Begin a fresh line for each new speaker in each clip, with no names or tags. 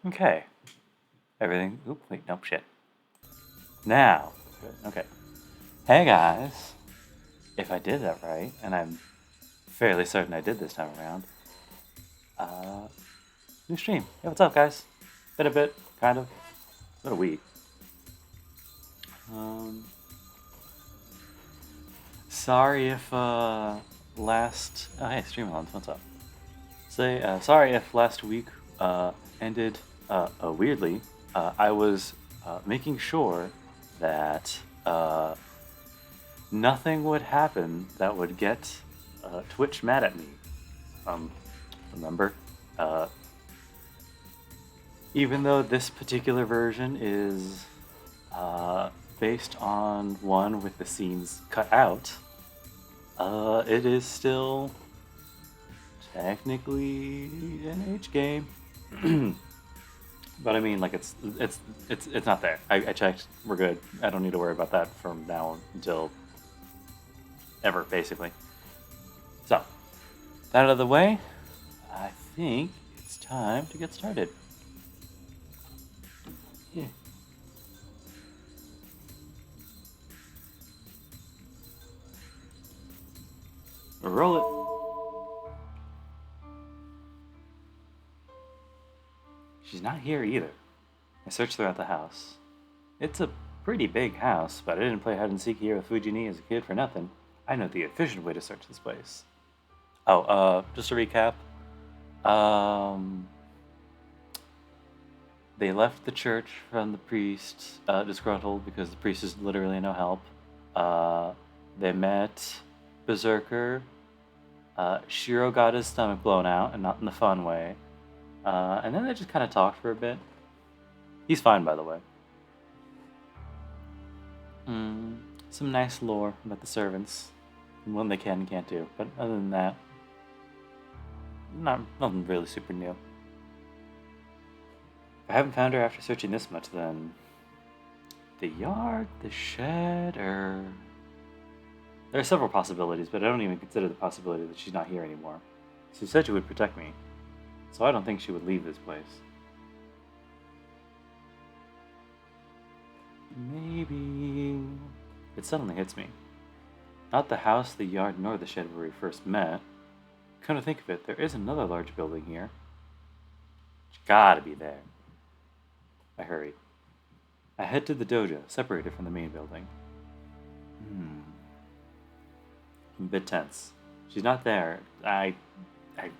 Okay. Everything. Oop, wait, nope, shit. Now. Good. Okay. Hey guys. If I did that right, and I'm fairly certain I did this time around, uh, new stream. Hey, what's up, guys? Been a bit, kind of. Been a week. Um, sorry if, last. Oh, hey, Streamlabs, what's up? Sorry if last week, ended, weirdly. I was, making sure that, nothing would happen that would get Twitch mad at me. Remember? Uh, Even though this particular version is based on one with the scenes cut out, it is still technically an H game. But I mean, like it's not there. I checked. We're good. I don't need to worry about that from now until ever, basically. So, that out of the way, I think it's time to get started. Yeah. Roll it. She's not here either. I searched throughout the house. It's a pretty big house, but I didn't play hide and seek here with Fujini as a kid for nothing. I know the efficient way to search this place. Oh, just to recap, um, they left the church from the priest, disgruntled because the priest is literally no help. They met Berserker. Shirou got his stomach blown out, and not in the fun way. And then they just kind of talked for a bit. He's fine, by the way. Some nice lore about the servants, and what they can and can't do. But other than that, nothing really super new. If I haven't found her after searching this much, then the yard, the shed, or there are several possibilities, but I don't even consider the possibility that she's not here anymore. She said she would protect me, so I don't think she would leave this place. Maybe it suddenly hits me. Not the house, the yard, nor the shed where we first met. Come to think of it, there is another large building here. It's gotta be there. I hurried. I head to the dojo, separated from the main building. I'm a bit tense. She's not there. I'll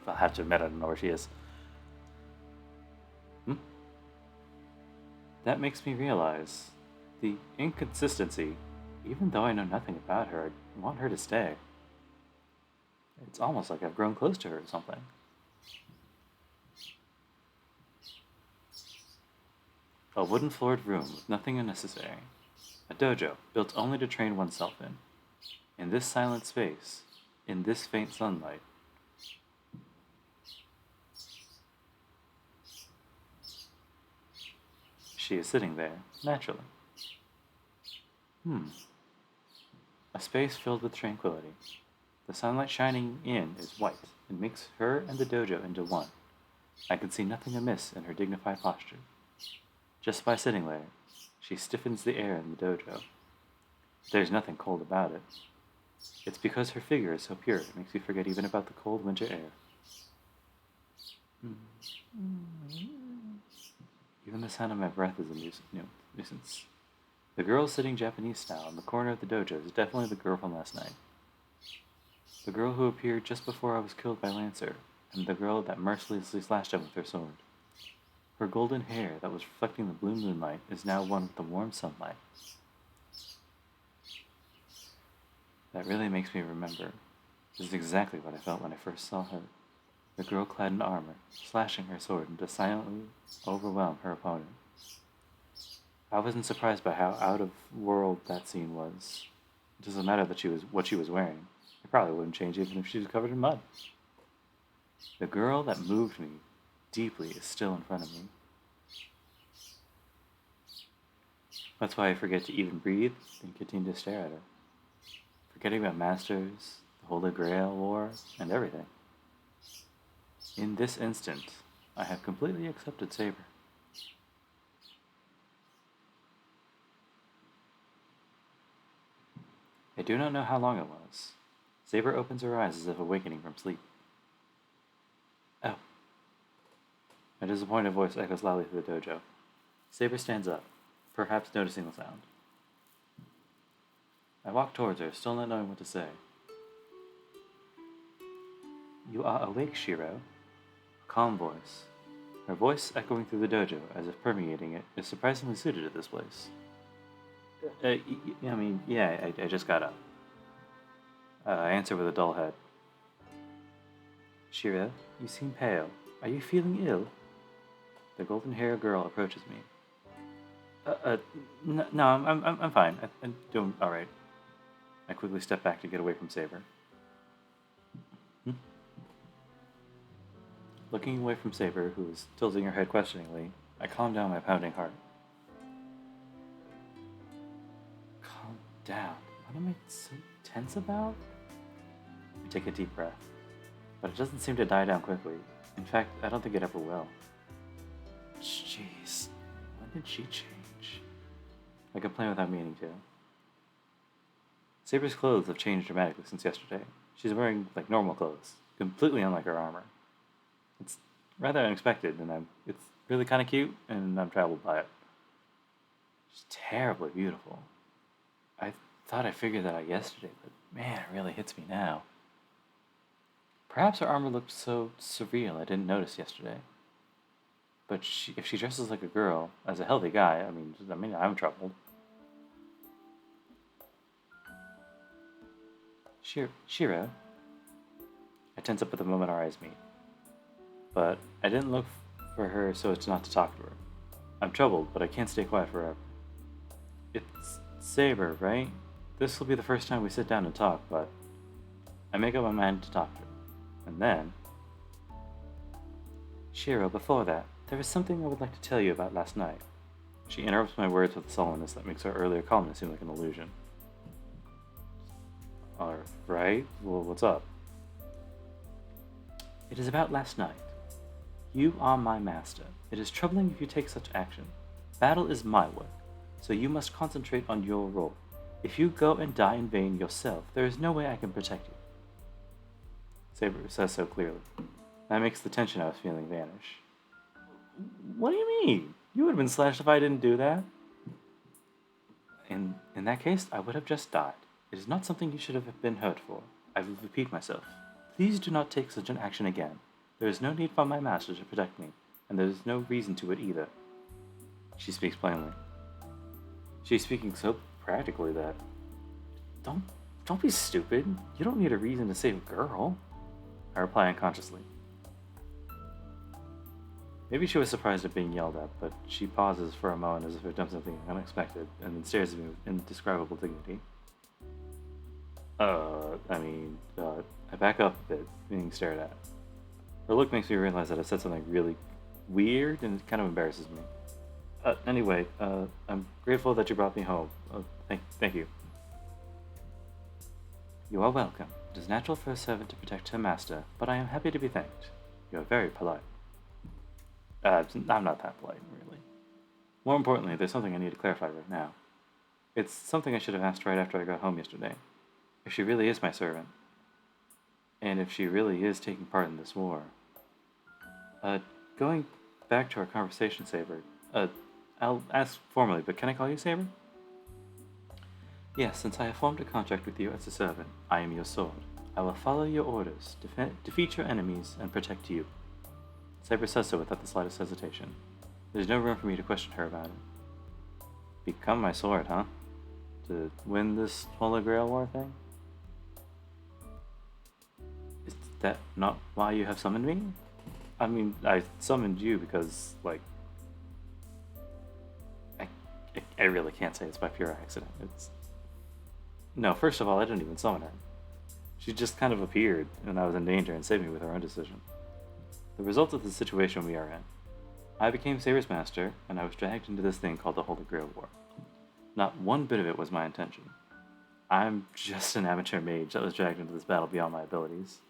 have to admit I don't know where she is. That makes me realize the inconsistency. Even though I know nothing about her, I want her to stay. It's almost like I've grown close to her or something. A wooden floored room with nothing unnecessary. A dojo built only to train oneself in. In this silent space, in this faint sunlight. She is sitting there, naturally. A space filled with tranquility. The sunlight shining in is white and makes her and the dojo into one. I can see nothing amiss in her dignified posture. Just by sitting there, she stiffens the air in the dojo. There's nothing cold about it. It's because her figure is so pure it makes me forget even about the cold winter air. Even the sound of my breath is a nuisance. The girl sitting Japanese style in the corner of the dojo is definitely the girl from last night. The girl who appeared just before I was killed by Lancer, and the girl that mercilessly slashed him with her sword. Her golden hair that was reflecting the blue moonlight is now one with the warm sunlight. That really makes me remember. This is exactly what I felt when I first saw her. The girl clad in armor, slashing her sword and to silently overwhelm her opponent. I wasn't surprised by how out of world that scene was. It doesn't matter that what she was wearing. It probably wouldn't change even if she was covered in mud. The girl that moved me deeply is still in front of me. That's why I forget to even breathe and continue to stare at her. Forgetting about masters, the Holy Grail lore, and everything. In this instant, I have completely accepted Saber. I do not know how long it was. Saber opens her eyes as if awakening from sleep. Oh. A disappointed voice echoes loudly through the dojo. Saber stands up, perhaps noticing the sound. I walk towards her, still not knowing what to say. You are awake, Shirou. A calm voice. Her voice echoing through the dojo, as if permeating it, is surprisingly suited to this place. I just got up. I answer with a dull head. Shirou, you seem pale. Are you feeling ill? The golden-haired girl approaches me. No, I'm fine. I'm doing all right. I quickly step back to get away from Saber. Looking away from Saber, who is tilting her head questioningly, I calm down my pounding heart. Calm down? What am I so tense about? I take a deep breath, but it doesn't seem to die down quickly. In fact, I don't think it ever will. Jeez, when did she change? I complain without meaning to. Saber's clothes have changed dramatically since yesterday. She's wearing, normal clothes, completely unlike her armor. It's rather unexpected, and it's really kind of cute, and I'm troubled by it. She's terribly beautiful. I thought I figured that out yesterday, but man, it really hits me now. Perhaps her armor looked so surreal I didn't notice yesterday. But if she dresses like a girl, as a healthy guy, I'm troubled. Shirou. I tense up at the moment our eyes meet. But I didn't look for her so as not to talk to her. I'm troubled, but I can't stay quiet forever. It's Saber, right? This will be the first time we sit down and talk, but I make up my mind to talk to her. And then... Shirou, before that, there is something I would like to tell you about last night. She interrupts my words with a sullenness that makes her earlier calmness seem like an illusion. Alright, well, what's up? It is about last night. You are my master. It is troubling if you take such action. Battle is my work, so you must concentrate on your role. If you go and die in vain yourself, there is no way I can protect you. Saber says so clearly. That makes the tension I was feeling vanish. What do you mean? You would have been slashed if I didn't do that. In that case, I would have just died. It is not something you should have been hurt for. I will repeat myself. Please do not take such an action again. There is no need for my master to protect me, and there is no reason to it either. She speaks plainly. She's speaking so practically that... Don't be stupid. You don't need a reason to save a girl. I reply unconsciously. Maybe she was surprised at being yelled at, but she pauses for a moment as if it done something unexpected, and then stares at me with indescribable dignity. I back up a bit, being stared at. Her look makes me realize that I said something really weird, and it kind of embarrasses me. Anyway, I'm grateful that you brought me home. Thank you. You are welcome. It is natural for a servant to protect her master, but I am happy to be thanked. You are very polite. I'm not that polite, really. More importantly, there's something I need to clarify right now. It's something I should have asked right after I got home yesterday. If she really is my servant, and if she really is taking part in this war. Going back to our conversation, Saber, I'll ask formally, but can I call you Saber? Yes, since I have formed a contract with you as a servant, I am your sword. I will follow your orders, defeat your enemies, and protect you. Saber says so without the slightest hesitation. There's no room for me to question her about it. Become my sword, huh? To win this Holy Grail War thing? Is that not why you have summoned me? I mean, I summoned you because, I really can't say it's by pure accident. No, first of all, I didn't even summon her. She just kind of appeared, and I was in danger and saved me with her own decision. The result of the situation we are in. I became Saber's master, and I was dragged into this thing called the Holy Grail War. Not one bit of it was my intention. I'm just an amateur mage that was dragged into this battle beyond my abilities.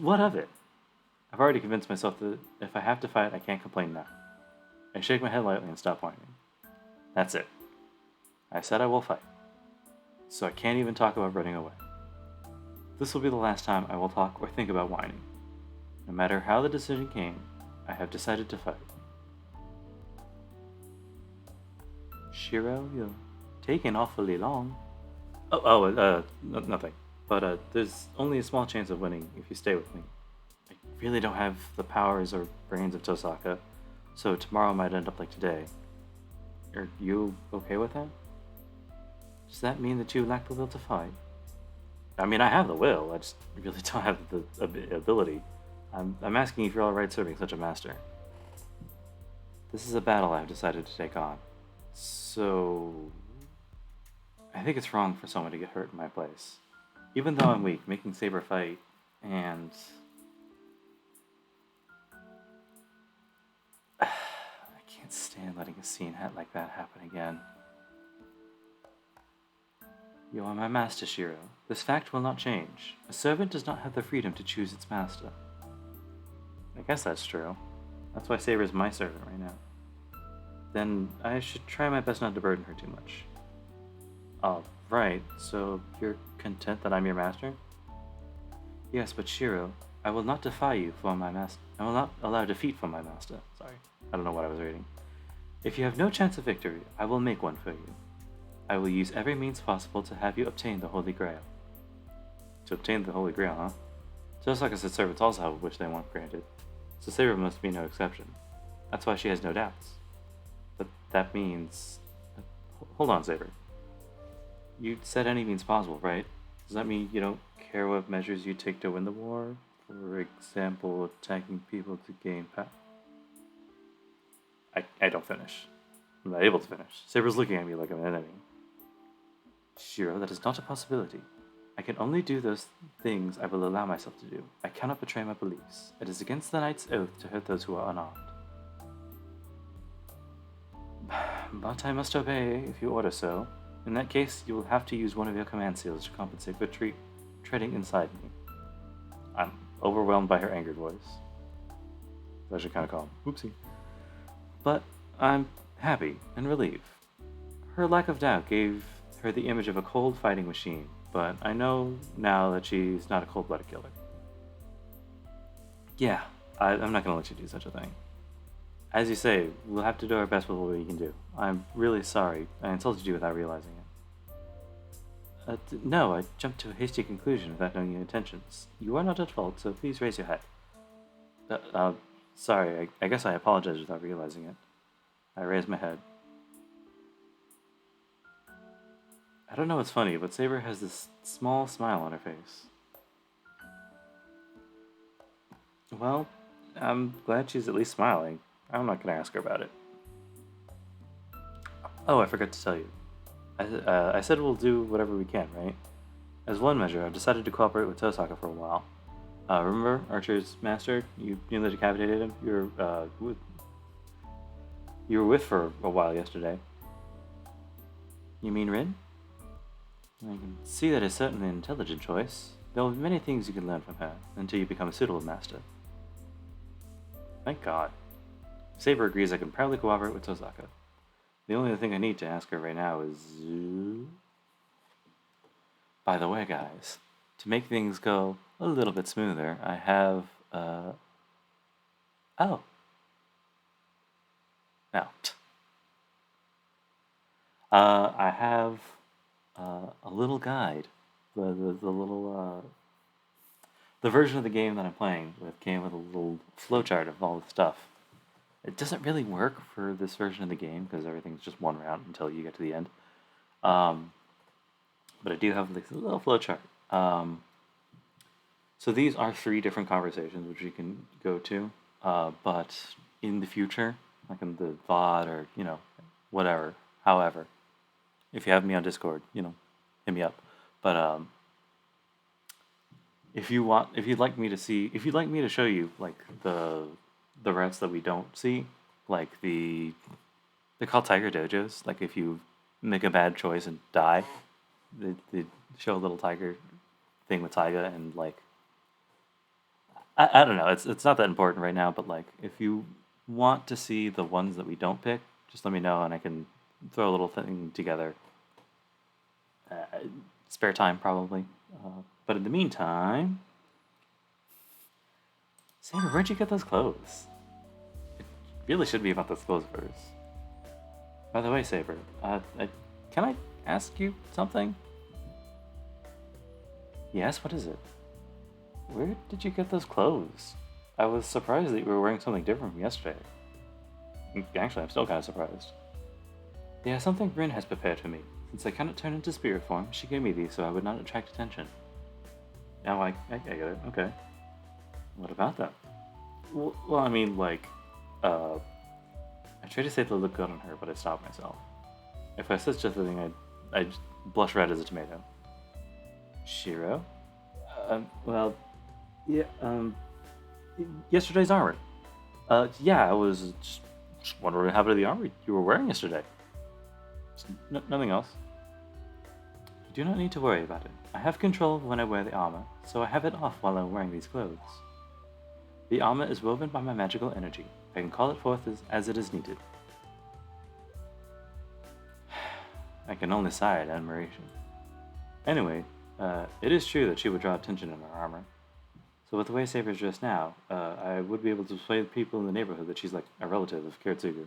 What of it? I've already convinced myself that if I have to fight, I can't complain now. I shake my head lightly and stop whining. That's it. I said I will fight. so I can't even talk about running away. This will be the last time I will talk or think about whining. No matter how the decision came, I have decided to fight. Shirou, you're taking awfully long. Nothing. But there's only a small chance of winning if you stay with me. I really don't have the powers or brains of Tosaka, so tomorrow might end up like today. Are you okay with that? Does that mean that you lack the will to fight? I mean, I have the will, I just really don't have the ability. I'm asking if you're alright serving such a master. This is a battle I've decided to take on. So... I think it's wrong for someone to get hurt in my place. Even though I'm weak, making Saber fight, and... I can't stand letting a scene like that happen again. You are my master, Shirou. This fact will not change. A servant does not have the freedom to choose its master. I guess that's true. That's why Saber is my servant right now. Then I should try my best not to burden her too much. Right, so you're content that I'm your master? Yes, but Shirou, I will not defy you for my master. I will not allow defeat for my master. Sorry, I don't know what I was reading. If you have no chance of victory, I will make one for you. I will use every means possible to have you obtain the Holy Grail. To obtain the Holy Grail, huh? Just like I said, servants also have a wish they want granted, so Saber must be no exception. That's why she has no doubts. But that means... Hold on, Saber. You said any means possible, right? Does that mean you don't care what measures you take to win the war? For example, attacking people to gain power? I don't finish. I'm not able to finish. Saber's looking at me like I'm an enemy. Shirou, that is not a possibility. I can only do those things I will allow myself to do. I cannot betray my beliefs. It is against the knight's oath to hurt those who are unarmed. But I must obey if you order so. In that case, you will have to use one of your command seals to compensate for treading inside me. I'm overwhelmed by her angered voice. I should kind of call him. Oopsie. But I'm happy and relieved. Her lack of doubt gave her the image of a cold fighting machine, but I know now that she's not a cold-blooded killer. Yeah, I'm not going to let you do such a thing. As you say, we'll have to do our best with what we can do. I'm really sorry. I insulted you without realizing it. No, I jumped to a hasty conclusion without knowing your intentions. You are not at fault, so please raise your head. Sorry, I guess I apologized without realizing it. I raised my head. I don't know what's funny, but Saber has this small smile on her face. Well, I'm glad she's at least smiling. I'm not going to ask her about it. Oh, I forgot to tell you. I said we'll do whatever we can, right? As one measure, I've decided to cooperate with Tosaka for a while. Remember Archer's master? You nearly decapitated him? You were with for a while yesterday. You mean Rin? I can see that is certainly an intelligent choice. There will be many things you can learn from her until you become a suitable master. Thank God. Saber agrees I can proudly cooperate with Tosaka. The only thing I need to ask her right now is... By the way, guys, to make things go a little bit smoother, I have, Oh. No. I have a little guide. The little, the version of the game that I'm playing came with a little flowchart of all the stuff. It doesn't really work for this version of the game because everything's just one round until you get to the end. But I do have this little flowchart. So these are 3 different conversations which you can go to. But in the future, like in the VOD or, whatever, however, if you have me on Discord, hit me up. But if you'd like me to show you like the routes that we don't see, like they're called Tiger Dojos. Like if you make a bad choice and die, they show a little tiger thing with Taiga, and like I don't know, it's not that important right now, but like if you want to see the ones that we don't pick, just let me know and I can throw a little thing together. Spare time, probably. But in the meantime... Saber, where'd you get those clothes? It really should be about those clothes first. By the way, Saber, can I ask you something? Yes, what is it? Where did you get those clothes? I was surprised that you were wearing something different from yesterday. Actually, I'm still kind of surprised. Yeah, something Bryn has prepared for me. Since I cannot turn into spirit form, she gave me these so I would not attract attention. Now I get it. Okay. What about them? Well, I mean, like, I tried to say they look good on her, but I stopped myself. If I said such a thing, I'd blush red as a tomato. Shirou? Well, yeah, yesterday's armor. Yeah, I was just wondering what happened to the armor you were wearing yesterday. Nothing else. You do not need to worry about it. I have control of when I wear the armor, so I have it off while I'm wearing these clothes. The armor is woven by my magical energy. I can call it forth as it is needed. I can only sigh at admiration. Anyway, it is true that she would draw attention in her armor. So with the way Saber's dressed now, I would be able to persuade people in the neighborhood that she's like a relative of Kiritsugu.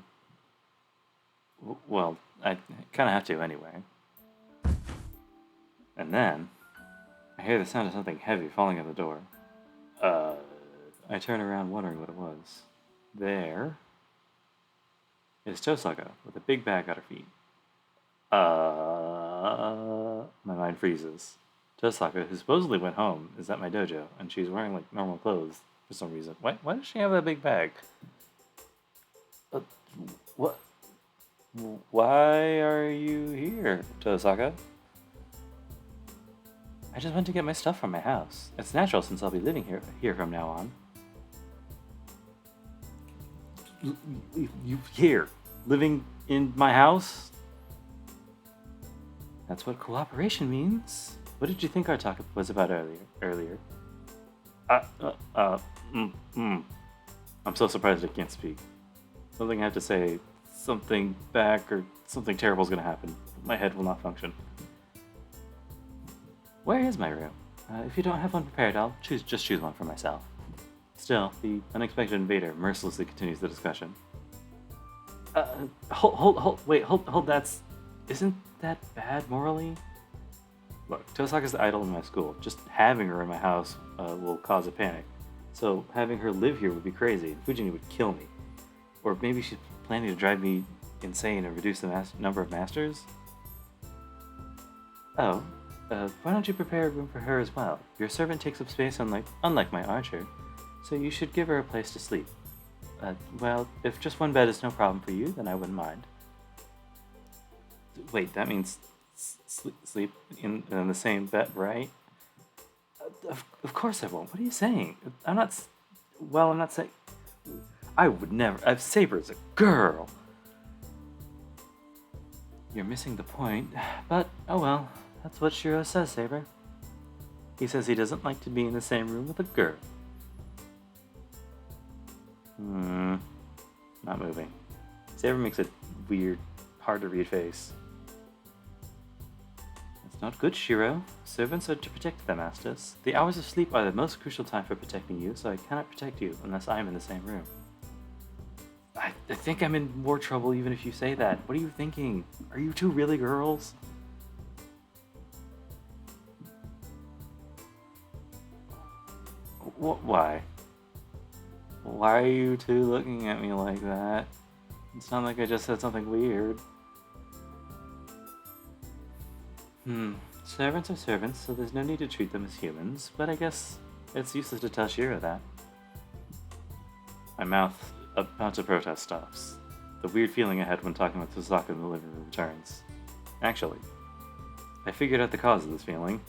Well, I kind of have to anyway. And then, I hear the sound of something heavy falling at the door. I turn around wondering what it was. There is Tosaka with a big bag at her feet. My mind freezes. Tosaka, who supposedly went home, is at my dojo, and she's wearing like normal clothes for some reason. Why does she have that big bag? What? Why are you here, Tosaka? I just went to get my stuff from my house. It's natural since I'll be living here from now on. You here, living in my house? That's what cooperation means. What did you think our talk was about earlier? I'm so surprised I can't speak. Something I have to say, something back, or something terrible is going to happen. My head will not function. Where is my room? If you don't have one prepared, I'll just choose one for myself. Still, the unexpected invader mercilessly continues the discussion. Hold, isn't that bad morally? Look, Tosaka's the idol in my school. Just having her in my house will cause a panic. So having her live here would be crazy, and Fujini would kill me. Or maybe she's planning to drive me insane and reduce the number of masters? Oh, why don't you prepare a room for her as well? Your servant takes up space unlike my archer, so you should give her a place to sleep. Well, if just one bed is no problem for you, then I wouldn't mind. Wait, that means sleep in the same bed, right? Of course I won't. What are you saying? I'm not saying... I would never... Saber's a girl! You're missing the point, but oh well. That's what Shirou says, Saber. He says he doesn't like to be in the same room with a girl. Not moving. Saber makes a weird, hard-to-read face. That's not good, Shirou. Servants are to protect their masters. The hours of sleep are the most crucial time for protecting you, so I cannot protect you unless I am in the same room. I think I'm in more trouble even if you say that. What are you thinking? Are you two really girls? Why? Why are you two looking at me like that? It's not like I just said something weird. Servants are servants, so there's no need to treat them as humans, but I guess it's useless to tell Shirou that. My mouth about to protest stops. The weird feeling I had when talking with Tosaka in the living room returns. Actually, I figured out the cause of this feeling.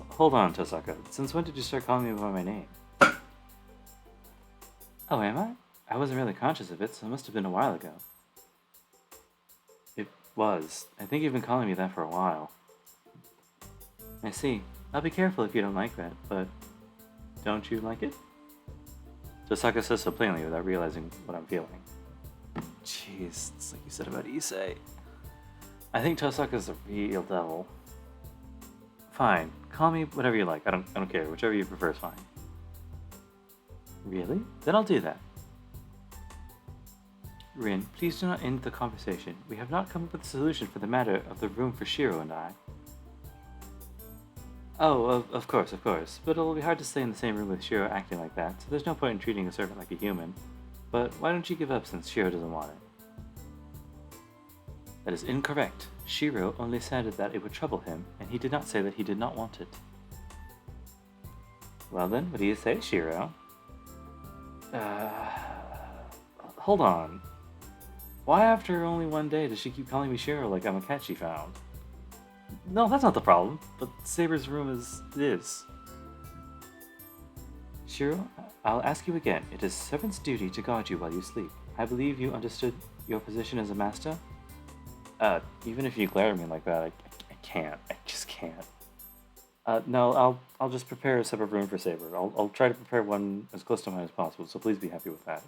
Hold on, Tosaka. Since when did you start calling me by my name? Oh, am I? I wasn't really conscious of it, so it must have been a while ago. It was. I think you've been calling me that for a while. I see. I'll be careful if you don't like that, but don't you like it? Tosaka says so plainly without realizing what I'm feeling. Jeez, it's like you said about Issei. I think Tosaka's a real devil. Fine, call me whatever you like. I don't care. Whichever you prefer is fine. Really? Then I'll do that. Rin, please do not end the conversation. We have not come up with a solution for the matter of the room for Shirou and I. Oh, of course. But it'll be hard to stay in the same room with Shirou acting like that, so there's no point in treating a servant like a human. But why don't you give up since Shirou doesn't want it? That is incorrect. Shirou only said that it would trouble him, and he did not say that he did not want it. Well then, what do you say, Shirou? Hold on. Why after only one day does she keep calling me Shirou like I'm a cat she found? No, that's not the problem, but Saber's room is. Shirou, I'll ask you again. It is servant's duty to guard you while you sleep. I believe you understood your position as a master? Even if you glare at me like that, I can't. I just can't. No, I'll just prepare a separate room for Saber. I'll try to prepare one as close to mine as possible, so please be happy with that.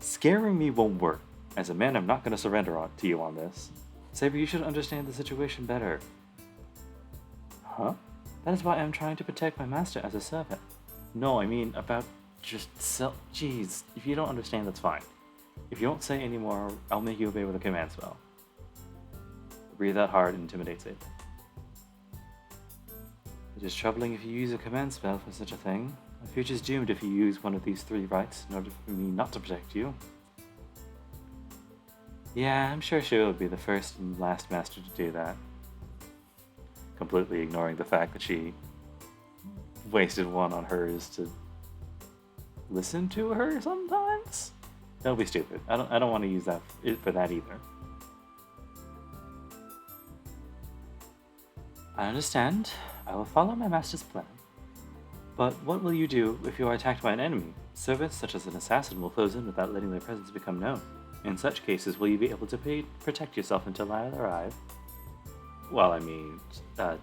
Scaring me won't work. As a man, I'm not going to surrender to you on this. Saber, you should understand the situation better. Huh? That is why I'm trying to protect my master as a servant. No, I mean about just Jeez, if you don't understand, that's fine. If you don't say any more, I'll make you obey with a command spell. Breathe out hard and intimidate Saber. It is troubling if you use a command spell for such a thing. My future's doomed if you use one of these 3 rights in order for me not to protect you. Yeah, I'm sure she would be the first and last master to do that. Completely ignoring the fact that she wasted one on hers to listen to her sometimes. Don't be stupid. I don't want to use that for that either. I understand. I will follow my master's plan. But what will you do if you are attacked by an enemy? Servants such as an assassin will close in without letting their presence become known. In such cases, will you be able to protect yourself until I arrive? Well, I mean, I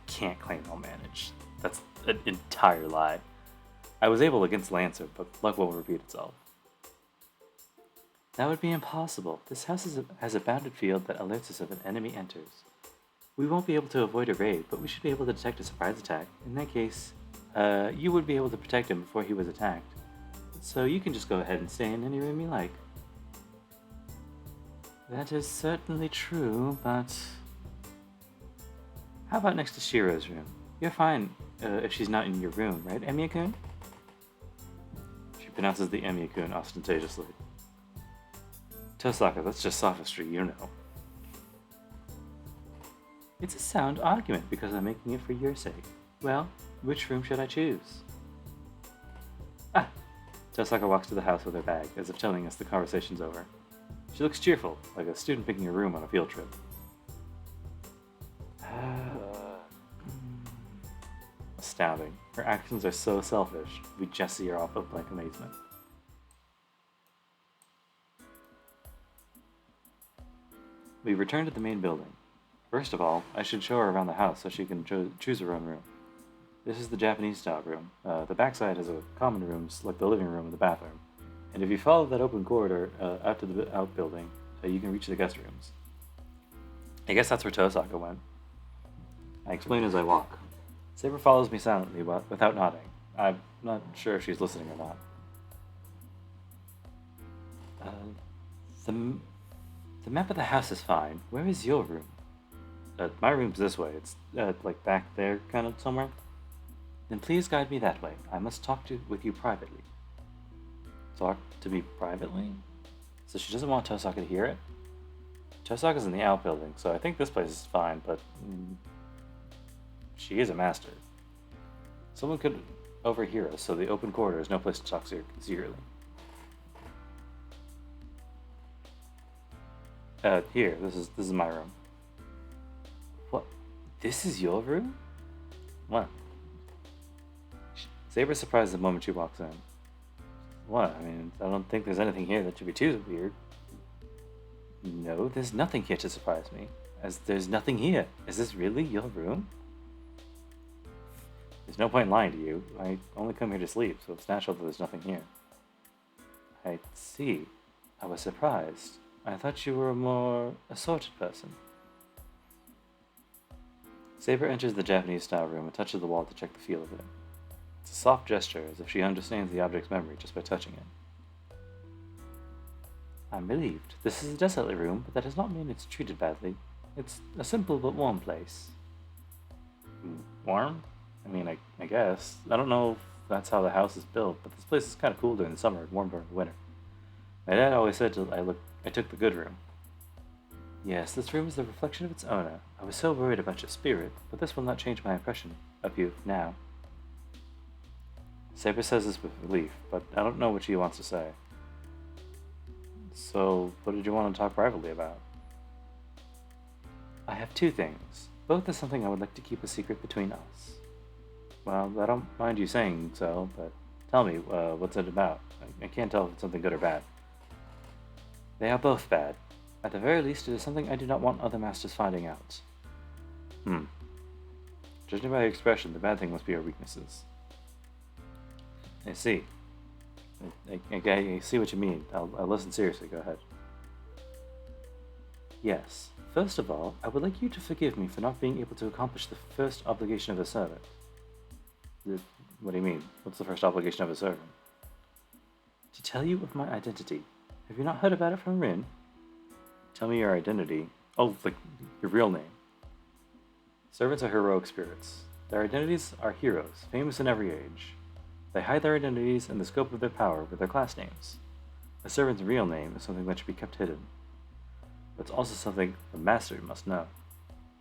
can't claim I'll manage. That's an entire lie. I was able against Lancer, but luck will repeat itself. That would be impossible. This house has a bounded field that alerts us if an enemy enters. We won't be able to avoid a raid, but we should be able to detect a surprise attack. In that case, you would be able to protect him before he was attacked. So you can just go ahead and stay in any room you like. That is certainly true, but... How about next to Shirou's room? You're fine if she's not in your room, right, Emiya-kun? She pronounces the Emiya-kun ostentatiously. Tosaka, that's just sophistry, you know. It's a sound argument because I'm making it for your sake. Well, which room should I choose? Ah! Tosaka walks to the house with her bag, as if telling us the conversation's over. She looks cheerful, like a student picking a room on a field trip. Astounding. Her actions are so selfish, we just see her off with blank amazement. We return to the main building. First of all, I should show her around the house so she can choose her own room. This is the Japanese-style room. The backside has a common rooms like the living room and the bathroom. And if you follow that open corridor out to the outbuilding, you can reach the guest rooms. I guess that's where Tosaka went. I explain as I walk. Saber follows me silently, but without nodding. I'm not sure if she's listening or not. The map of the house is fine. Where is your room? My room's this way. It's like back there, kind of somewhere. Then please guide me that way. I must talk with you privately. Talk to me privately? So she doesn't want Tosaka to hear it? Tosaka's in the outbuilding, so I think this place is fine, but she is a master. Someone could overhear us, so the open corridor is no place to talk secretly. Here, this is my room. What? This is your room? What? Saber's surprised the moment she walks in. What? I mean, I don't think there's anything here that should be too weird. No, there's nothing here to surprise me. As there's nothing here. Is this really your room? There's no point in lying to you. I only come here to sleep, so it's natural that there's nothing here. I see. I was surprised. I thought you were a more assorted person. Saber enters the Japanese-style room and touches the wall to check the feel of it. It's a soft gesture, as if she understands the object's memory just by touching it. I'm relieved. This is a desolate room, but that does not mean it's treated badly. It's a simple but warm place. Warm? I mean, I guess. I don't know if that's how the house is built, but this place is kind of cool during the summer and warm during the winter. My dad always said I took the good room. Yes, this room is the reflection of its owner. I was so worried about your spirit, but this will not change my impression of you now. Saber says this with relief, but I don't know what she wants to say. So, what did you want to talk privately about? I have two things. Both are something I would like to keep a secret between us. Well, I don't mind you saying so, but tell me, what's it about? I can't tell if it's something good or bad. They are both bad. At the very least, it is something I do not want other masters finding out. Judging by your expression, the bad thing must be our weaknesses. I see. I see what you mean. I'll listen seriously. Go ahead. Yes. First of all, I would like you to forgive me for not being able to accomplish the first obligation of a servant. What do you mean? What's the first obligation of a servant? To tell you of my identity. Have you not heard about it from Rin? Tell me your identity. Oh, like your real name. Servants are heroic spirits. Their identities are heroes, famous in every age. They hide their identities and the scope of their power with their class names. A servant's real name is something that should be kept hidden. But it's also something the master must know.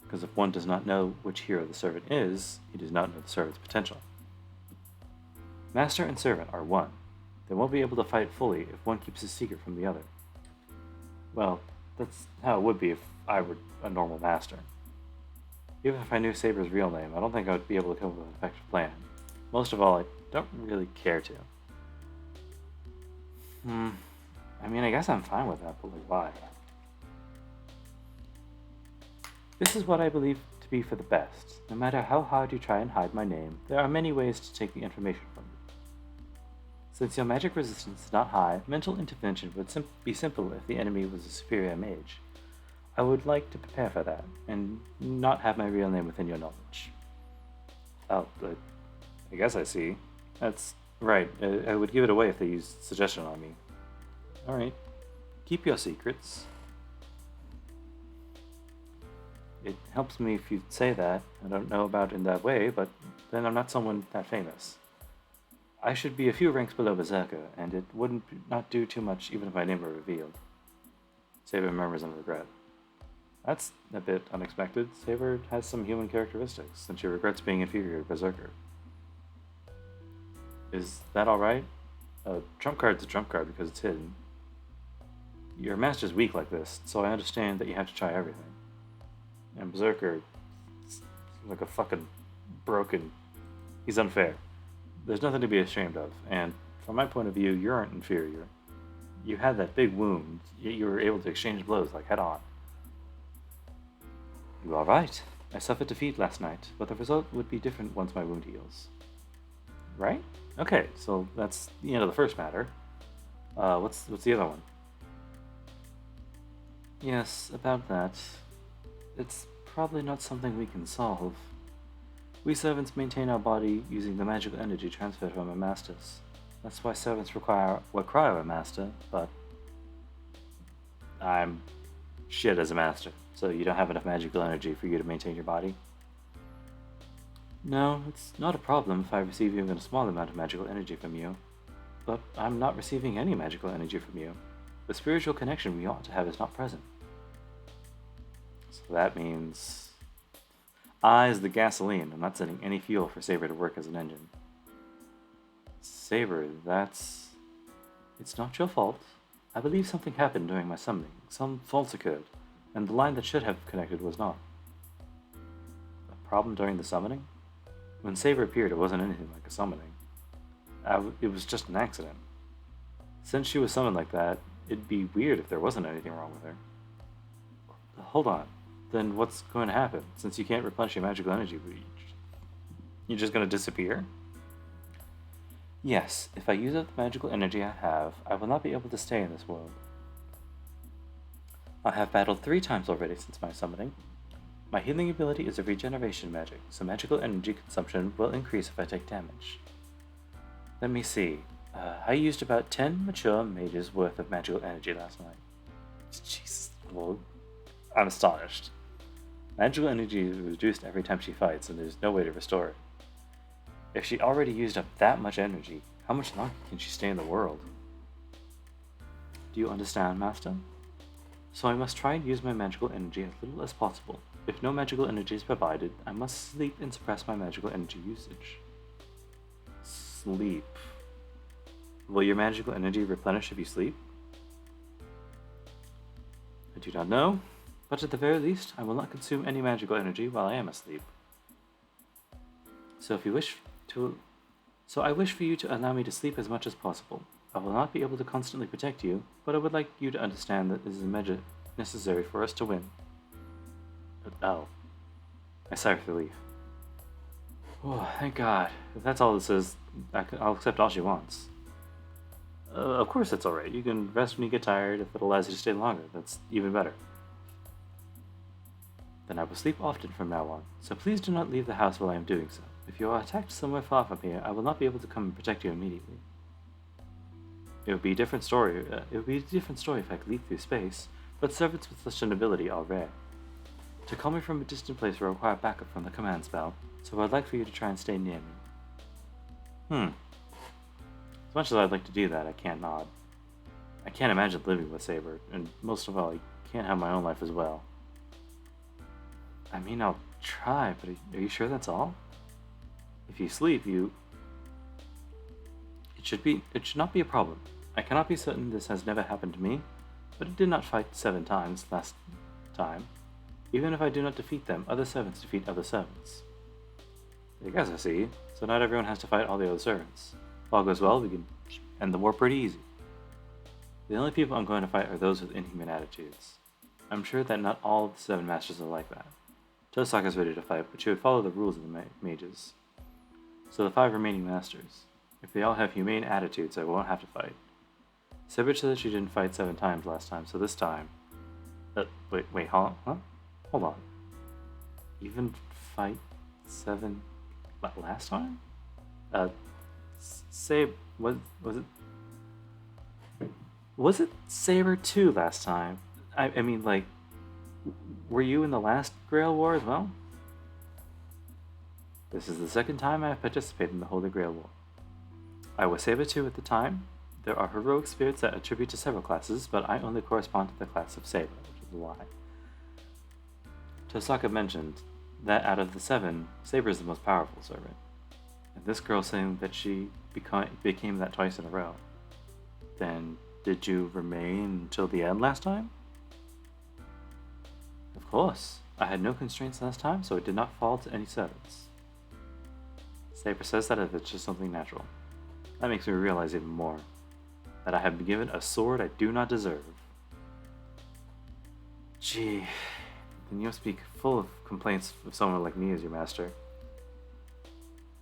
Because if one does not know which hero the servant is, he does not know the servant's potential. Master and servant are one. They won't be able to fight fully if one keeps his secret from the other. Well, that's how it would be if I were a normal master. Even if I knew Saber's real name, I don't think I would be able to come up with an effective plan. Most of all, I don't really care to. I mean, I guess I'm fine with that, but like, why? This is what I believe to be for the best. No matter how hard you try and hide my name, there are many ways to take the information from you. Since your magic resistance is not high, mental intervention would be simple if the enemy was a superior mage. I would like to prepare for that, and not have my real name within your knowledge. Oh, I guess I see. That's right. I would give it away if they used suggestion on me. Alright. Keep your secrets. It helps me if you say that. I don't know about it in that way, but then I'm not someone that famous. I should be a few ranks below Berserker, and it wouldn't not do too much even if my name were revealed. Saber murmurs in regret. That's a bit unexpected. Saber has some human characteristics, and she regrets being inferior to Berserker. Is that alright? A trump card's a trump card because it's hidden. Your master's weak like this, so I understand that you have to try everything. And Berserker is like a fucking broken... He's unfair. There's nothing to be ashamed of, and from my point of view, you aren't inferior. You had that big wound, yet you were able to exchange blows like head on. You are right. I suffered defeat last night, but the result would be different once my wound heals. Right? Okay, so that's the end of the first matter. What's the other one? Yes, about that. It's probably not something we can solve. We servants maintain our body using the magical energy transferred from our masters. That's why servants require a master, but I'm shit as a master, so you don't have enough magical energy for you to maintain your body? No, it's not a problem if I receive even a small amount of magical energy from you. But I'm not receiving any magical energy from you. The spiritual connection we ought to have is not present. So that means... I is the gasoline. I'm not sending any fuel for Saber to work as an engine. Saber, that's... It's not your fault. I believe something happened during my summoning. Some faults occurred, and the line that should have connected was not. A problem during the summoning? When Saber appeared, it wasn't anything like a summoning. It was just an accident. Since she was summoned like that, it'd be weird if there wasn't anything wrong with her. Hold on. Then what's going to happen? Since you can't replenish your magical energy, you're just going to disappear? Yes, if I use up the magical energy I have, I will not be able to stay in this world. I have battled 3 times already since my summoning. My healing ability is a regeneration magic, so magical energy consumption will increase if I take damage. Let me see. I used about 10 mature mages worth of magical energy last night. Jesus, well, I'm astonished. Magical energy is reduced every time she fights, and there's no way to restore it. If she already used up that much energy, how much longer can she stay in the world? Do you understand, Master? So I must try and use my magical energy as little as possible. If no magical energy is provided, I must sleep and suppress my magical energy usage. Sleep. Will your magical energy replenish if you sleep? I do not know, but at the very least, I will not consume any magical energy while I am asleep. So I wish for you to allow me to sleep as much as possible. I will not be able to constantly protect you, but I would like you to understand that this is a measure necessary for us to win. Oh. I sigh with relief. Oh, thank God. If that's all this is, I'll accept all she wants. Of course it's alright. You can rest when you get tired. If it allows you to stay longer, that's even better. Then I will sleep often from now on, so please do not leave the house while I am doing so. If you are attacked somewhere far from here, I will not be able to come and protect you immediately. It would be a different story. If I could leap through space, but servants with such an ability are rare. To call me from a distant place will require backup from the command spell, so I'd like for you to try and stay near me. As much as I'd like to do that, I can't nod. I can't imagine living with Saber, and most of all, I can't have my own life as well. I mean, I'll try, but are you sure that's all? If you sleep, It should not be a problem. I cannot be certain this has never happened to me, but it did not fight 7 times last time. Even if I do not defeat them, other servants defeat other servants. I guess I see. So not everyone has to fight all the other servants. If all goes well, we can end the war pretty easy. The only people I'm going to fight are those with inhuman attitudes. I'm sure that not all of the 7 masters are like that. Tosaka's ready to fight, but she would follow the rules of the mages. So the 5 remaining masters. If they all have humane attitudes, I won't have to fight. Saber said that she didn't fight 7 times last time, so this time... wait, huh? Hold on. Even fight 7 last time? Was it Saber 2 last time? I mean, like, were you in the last Grail War as well? This is the 2nd time I have participated in the Holy Grail War. I was Saber 2 at the time. There are heroic spirits that attribute to several classes, but I only correspond to the class of Saber, which is a lie. Tosaka mentioned that out of the 7, Saber is the most powerful servant. And this girl saying that she became that twice in a row. Then, did you remain until the end last time? Of course. I had no constraints last time, so it did not fall to any servants. Saber says that if it's just something natural. That makes me realize even more. That I have been given a sword I do not deserve. Gee, then you must be full of complaints of someone like me as your master.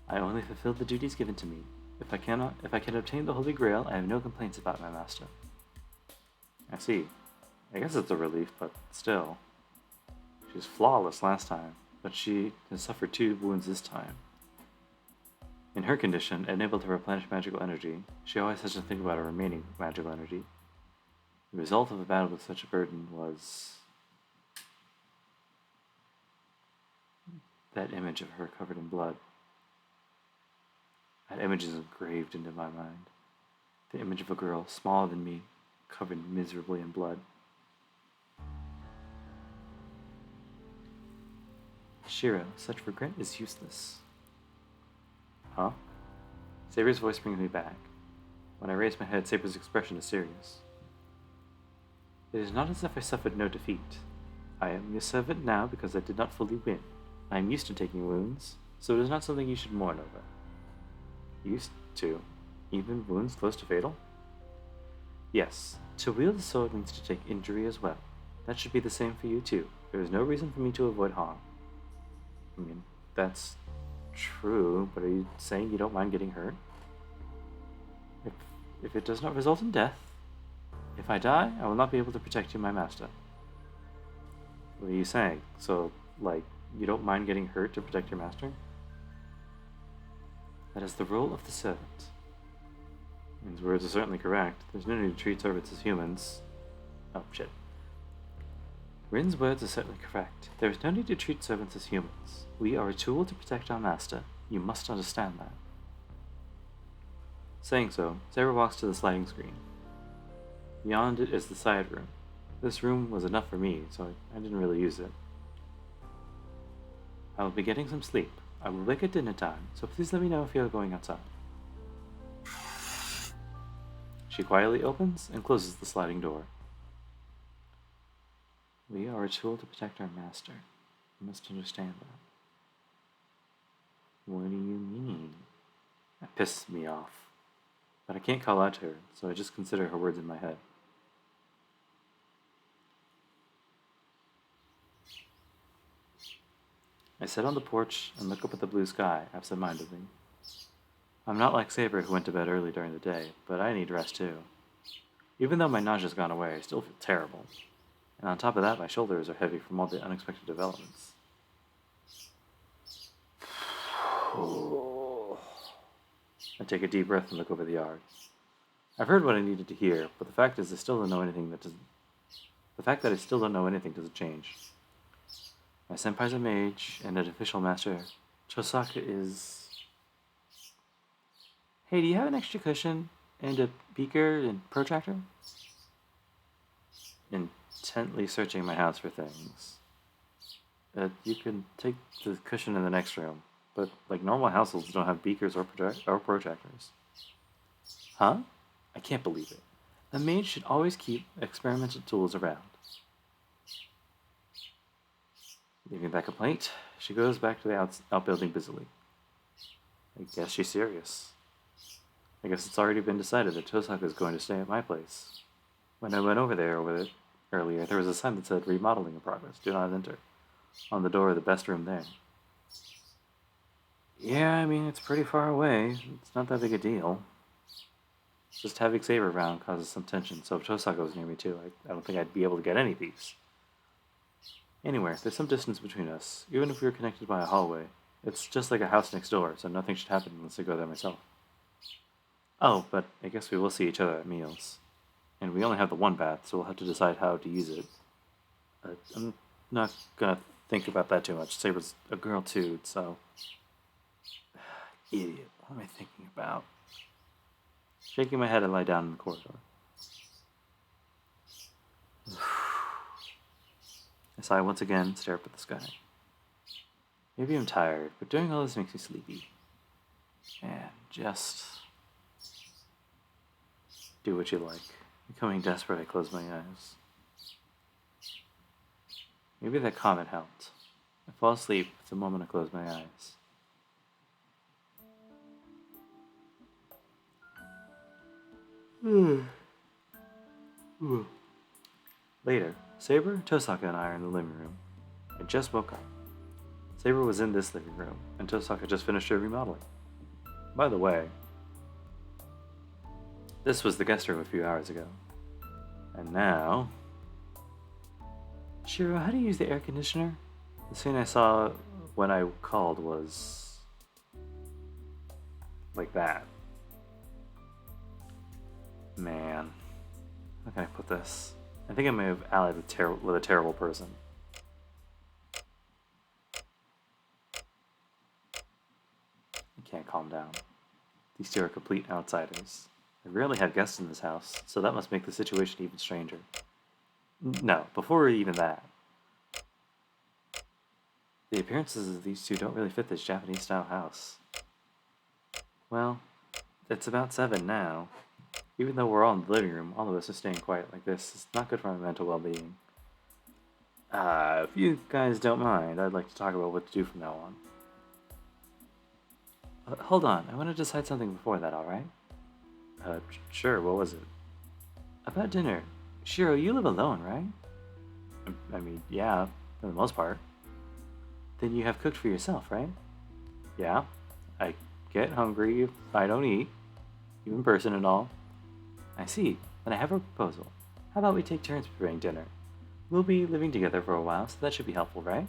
I only fulfilled the duties given to me. If I can obtain the Holy Grail, I have no complaints about my master. I see. I guess it's a relief, but still. She was flawless last time, but she has suffered 2 wounds this time. In her condition, unable to replenish magical energy, she always has to think about her remaining magical energy. The result of a battle with such a burden was... that image of her covered in blood. That image is engraved into my mind. The image of a girl, smaller than me, covered miserably in blood. Shirou, such regret is useless. Huh? Saber's voice brings me back. When I raise my head, Saber's expression is serious. It is not as if I suffered no defeat. I am your servant now because I did not fully win. I am used to taking wounds, so it is not something you should mourn over. Used to? Even wounds close to fatal? Yes, to wield a sword means to take injury as well. That should be the same for you too. There is no reason for me to avoid harm. I mean, that's true, but are you saying you don't mind getting hurt? If it does not result in death, if I die, I will not be able to protect you, my master. What are you saying? So, like, you don't mind getting hurt to protect your master? That is the role of the servant. His words are certainly correct. There's no need to treat servants as humans. Oh, shit. Rin's words are certainly correct. There is no need to treat servants as humans. We are a tool to protect our master. You must understand that. Saying so, Sarah walks to the sliding screen. Beyond it is the side room. This room was enough for me, so I didn't really use it. I will be getting some sleep. I will wake at dinner time, so please let me know if you are going outside. She quietly opens and closes the sliding door. We are a tool to protect our master. You must understand that. What do you mean? That pisses me off. But I can't call out to her, so I just consider her words in my head. I sit on the porch and look up at the blue sky, absent-mindedly. I'm not like Saber, who went to bed early during the day, but I need rest too. Even though my nausea's gone away, I still feel terrible. And on top of that, my shoulders are heavy from all the unexpected developments. I take a deep breath and look over the yard. I've heard what I needed to hear, but the fact is I still don't know anything that doesn't... The fact that I still don't know anything doesn't change. My senpai's a mage, and an official master. Tosaka is... Hey, do you have an extra cushion? And a beaker and protractor? Intently searching my house for things. You can take the cushion in the next room, but like normal households don't have beakers or protractors. Huh? I can't believe it. A mage should always keep experimental tools around. Leaving back a plate, she goes back to the outbuilding busily. I guess she's serious. I guess it's already been decided that Tosaka is going to stay at my place. When I went over there earlier, there was a sign that said remodeling in progress, do not enter, on the door of the best room there. Yeah, I mean, it's pretty far away. It's not that big a deal. Just having Saber around causes some tension, so if Tosaka was near me too, I don't think I'd be able to get any peace. Anyway, there's some distance between us, even if we were connected by a hallway. It's just like a house next door, so nothing should happen unless I go there myself. Oh, but I guess we will see each other at meals. And we only have the one bath, so we'll have to decide how to use it. I'm not gonna think about that too much. Saber's a girl too, so... Idiot, what am I thinking about? Shaking my head, I lie down in the corridor. I sigh once again, stare up at the sky. Maybe I'm tired, but doing all this makes me sleepy. And just... do what you like. Becoming desperate, I close my eyes. Maybe that comment helped. I fall asleep the moment I close my eyes. Later, Saber, Tosaka, and I are in the living room. I just woke up. Saber was in this living room, and Tosaka just finished her remodeling. By the way, this was the guest room a few hours ago. And now... Shirou, how do you use the air conditioner? The scene I saw when I called was... like that. Man. How can I put this? I think I may have allied with a terrible person. I can't calm down. These two are complete outsiders. I rarely have guests in this house, so that must make the situation even stranger. No, before even that. The appearances of these two don't really fit this Japanese-style house. Well, it's about 7 now. Even though we're all in the living room, all of us are staying quiet like this. It's not good for my mental well-being. If you guys don't mind, I'd like to talk about what to do from now on. Hold on, I want to decide something before that, alright? Sure, what was it? About dinner. Shirou, you live alone, right? I mean, yeah, for the most part. Then you have cooked for yourself, right? Yeah. I get hungry if I don't eat, even person and all. I see. Then I have a proposal. How about we take turns preparing dinner? We'll be living together for a while, so that should be helpful, right?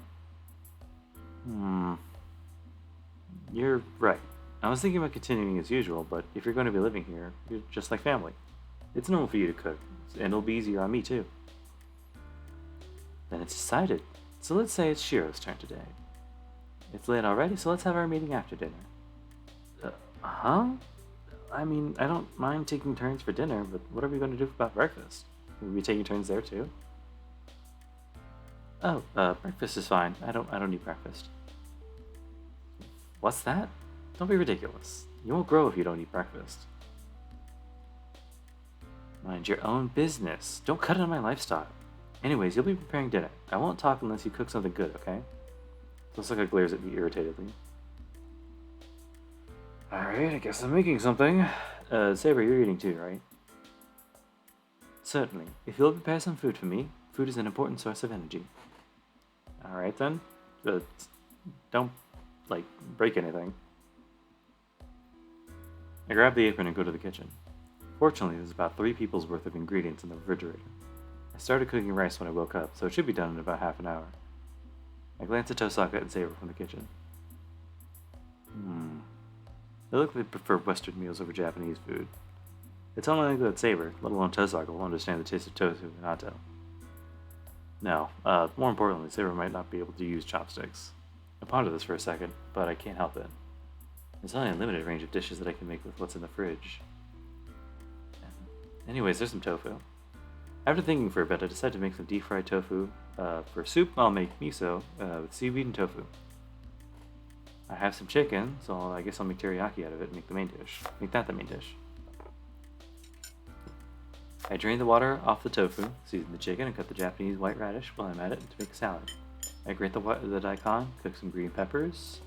You're right. I was thinking about continuing as usual, but if you're going to be living here, you're just like family. It's normal for you to cook, and it'll be easier on me too. Then it's decided. So let's say it's Shirou's turn today. It's late already, so let's have our meeting after dinner. Huh? I mean, I don't mind taking turns for dinner, but what are we going to do about breakfast? Will we be taking turns there too? Oh, breakfast is fine. I don't need breakfast. What's that? Don't be ridiculous. You won't grow if you don't eat breakfast. Mind your own business. Don't cut into my lifestyle. Anyways, you'll be preparing dinner. I won't talk unless you cook something good, okay? Tosaka glares at me irritatedly. Alright, I guess I'm making something. Saber, you're eating too, right? Certainly. If you'll prepare some food for me, food is an important source of energy. Alright then. Don't, break anything. I grab the apron and go to the kitchen. Fortunately, there's about 3 people's worth of ingredients in the refrigerator. I started cooking rice when I woke up, so it should be done in about half an hour. I glance at Tosaka and Saber from the kitchen. They look like they prefer Western meals over Japanese food. It's unlikely that Saber, let alone Tosaka, will understand the taste of tofu and natto. No, more importantly, Saber might not be able to use chopsticks. I ponder this for a second, but I can't help it. There's only a limited range of dishes that I can make with what's in the fridge. Anyways, there's some tofu. After thinking for a bit, I decided to make some deep-fried tofu. For soup, I'll make miso with seaweed and tofu. I have some chicken, so I guess I'll make teriyaki out of it and make the main dish. Make that the main dish. I drain the water off the tofu, season the chicken, and cut the Japanese white radish while I'm at it to make a salad. I grate the daikon, cook some green peppers.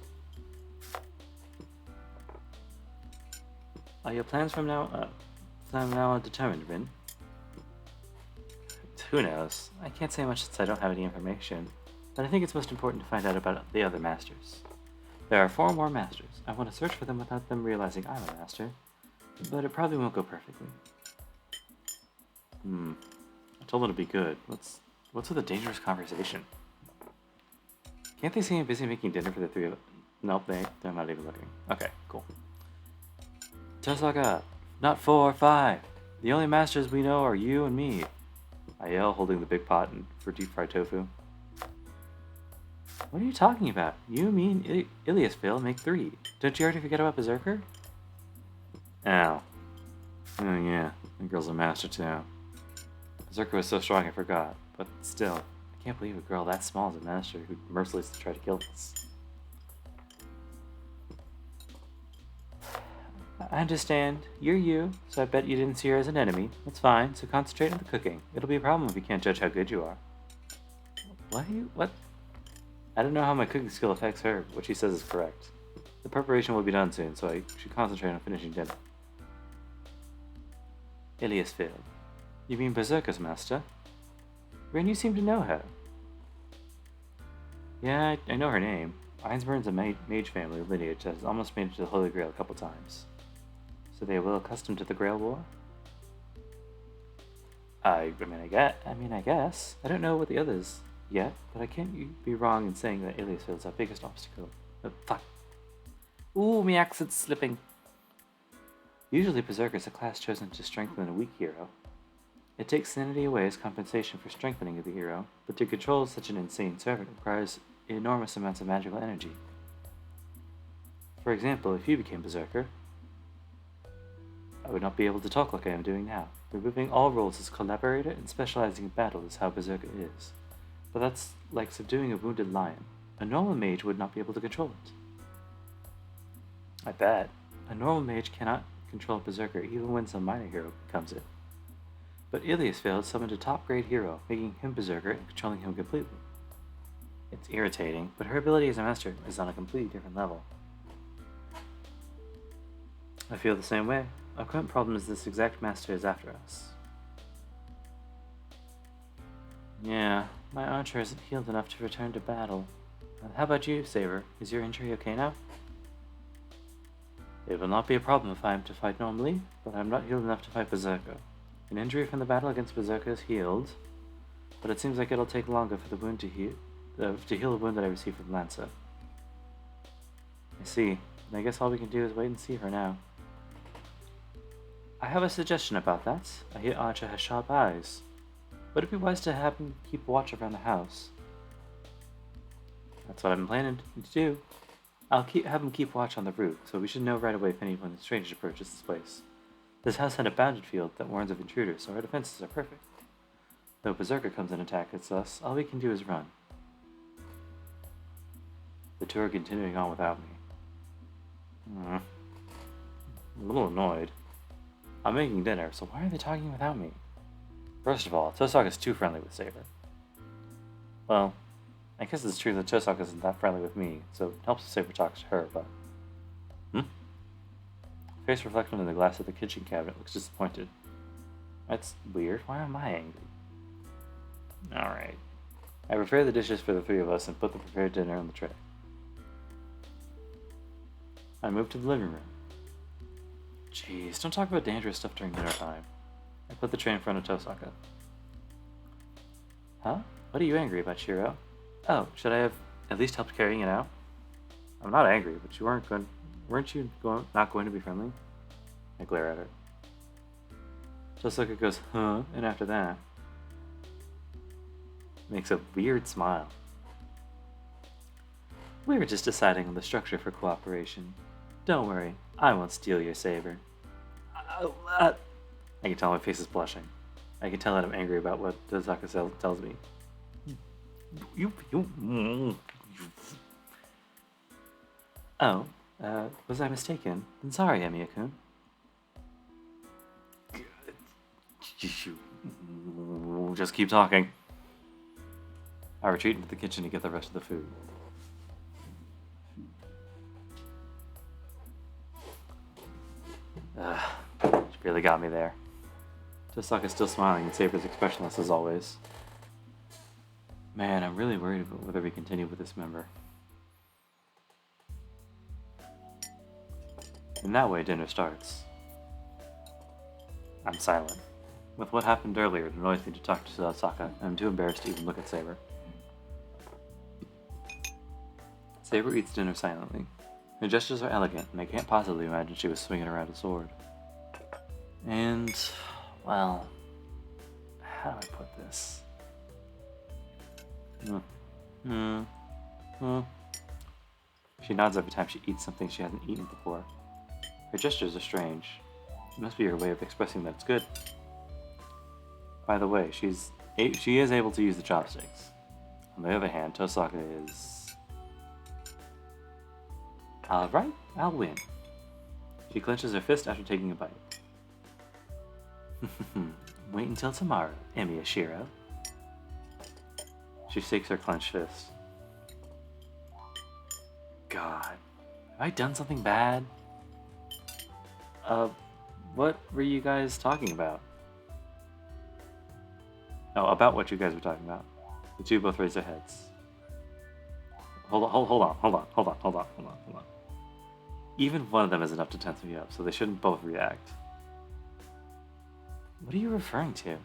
Are your plans from now on determined, Rin? Who knows? I can't say much since I don't have any information, but I think it's most important to find out about the other masters. There are 4 more masters. I want to search for them without them realizing I'm a master, but it probably won't go perfectly. I told them to be good. What's with the dangerous conversation? Can't they see I'm busy making dinner for the 3 of them? Nope, they're not even looking. Okay, cool. Tosaka, not 4 or 5. The only masters we know are you and me. I yell, holding the big pot for deep-fried tofu. What are you talking about? You, me, and Iliasville make 3. Don't you already forget about Berserker? Ow. Oh yeah, the girl's a master too. Berserker was so strong I forgot, but still, I can't believe a girl that small is a master who mercilessly tried to kill us. I understand. You're you, so I bet you didn't see her as an enemy. That's fine, so concentrate on the cooking. It'll be a problem if we can't judge how good you are. What? I don't know how my cooking skill affects her. What she says is correct. The preparation will be done soon, so I should concentrate on finishing dinner. Iliasville. You mean Berserker's master? Rin, you seem to know her. Yeah, I know her name. Einsburn's a mage family lineage that has almost made it to the Holy Grail a couple times. So they are well accustomed to the Grail War? I guess. I don't know what the others yet, but I can't be wrong in saying that Iliasville is our biggest obstacle. Fuck. Ooh, my accent's slipping. Usually Berserker is a class chosen to strengthen a weak hero. It takes sanity away as compensation for strengthening the hero, but to control such an insane servant requires enormous amounts of magical energy. For example, if you became Berserker, I would not be able to talk like I am doing now. Removing all roles as collaborator and specializing in battle is how Berserker is. But that's like subduing a wounded lion. A normal mage would not be able to control it. I bet. A normal mage cannot control Berserker even when some minor hero becomes it. But Iliasville summoned a top-grade hero, making him Berserker and controlling him completely. It's irritating, but her ability as a master is on a completely different level. I feel the same way. Our current problem is this exact master is after us. Yeah, my archer isn't healed enough to return to battle. How about you, Saber? Is your injury okay now? It will not be a problem if I am to fight normally, but I am not healed enough to fight Berserker. An injury from the battle against Berserker is healed, but it seems like it'll take longer for the wound to heal the wound that I received from Lanza. I see. I guess all we can do is wait and see for now. I have a suggestion about that. I hear Archer has sharp eyes. Would it be wise to have him keep watch around the house? That's what I've been planning to do. I'll have him keep watch on the roof, so we should know right away if anyone strange approaches this place. This house had a bounded field that warns of intruders, so our defenses are perfect. Though Berserker comes and attacks us, all we can do is run. The two are continuing on without me. I'm a little annoyed. I'm making dinner, so why are they talking without me? First of all, Tosaka is too friendly with Saber. Well, I guess it's true that Tosaka isn't that friendly with me, so it helps if Saber talks to her, but... Face reflection in the glass of the kitchen cabinet looks disappointed. That's weird. Why am I angry? Alright. I prepare the dishes for the three of us and put the prepared dinner on the tray. I move to the living room. Jeez, don't talk about dangerous stuff during dinner time. I put the tray in front of Tosaka. Huh? What are you angry about, Shirou? Oh, should I have at least helped carrying it out? I'm not angry, but you weren't you not going to be friendly? I glare at her. Tosaka goes, huh? And after that, makes a weird smile. We were just deciding on the structure for cooperation. Don't worry, I won't steal your saber. I can tell my face is blushing. I can tell that I'm angry about what Tosaka tells me. Oh, was I mistaken? Then sorry, Emiya-kun. Just keep talking. I retreat into the kitchen to get the rest of the food. She really got me there. Tosaka's still smiling and Saber's expressionless as always. Man, I'm really worried about whether we continue with this member. In that way, dinner starts. I'm silent. With what happened earlier, it annoys me to talk to Tosaka, and I'm too embarrassed to even look at Saber. Saber eats dinner silently. Her gestures are elegant, and I can't possibly imagine she was swinging around a sword. And, well, how do I put this? She nods every time she eats something she hasn't eaten before. Her gestures are strange. It must be her way of expressing that it's good. By the way, she is able to use the chopsticks. On the other hand, Tosaka is... Alright, I'll win. She clenches her fist after taking a bite. Wait until tomorrow, Emiya Shirou. She shakes her clenched fist. God, have I done something bad? What were you guys talking about? Oh, about what you guys were talking about. The two both raise their heads. Hold on. Even one of them is enough to tense me up, so they shouldn't both react. What are you referring to?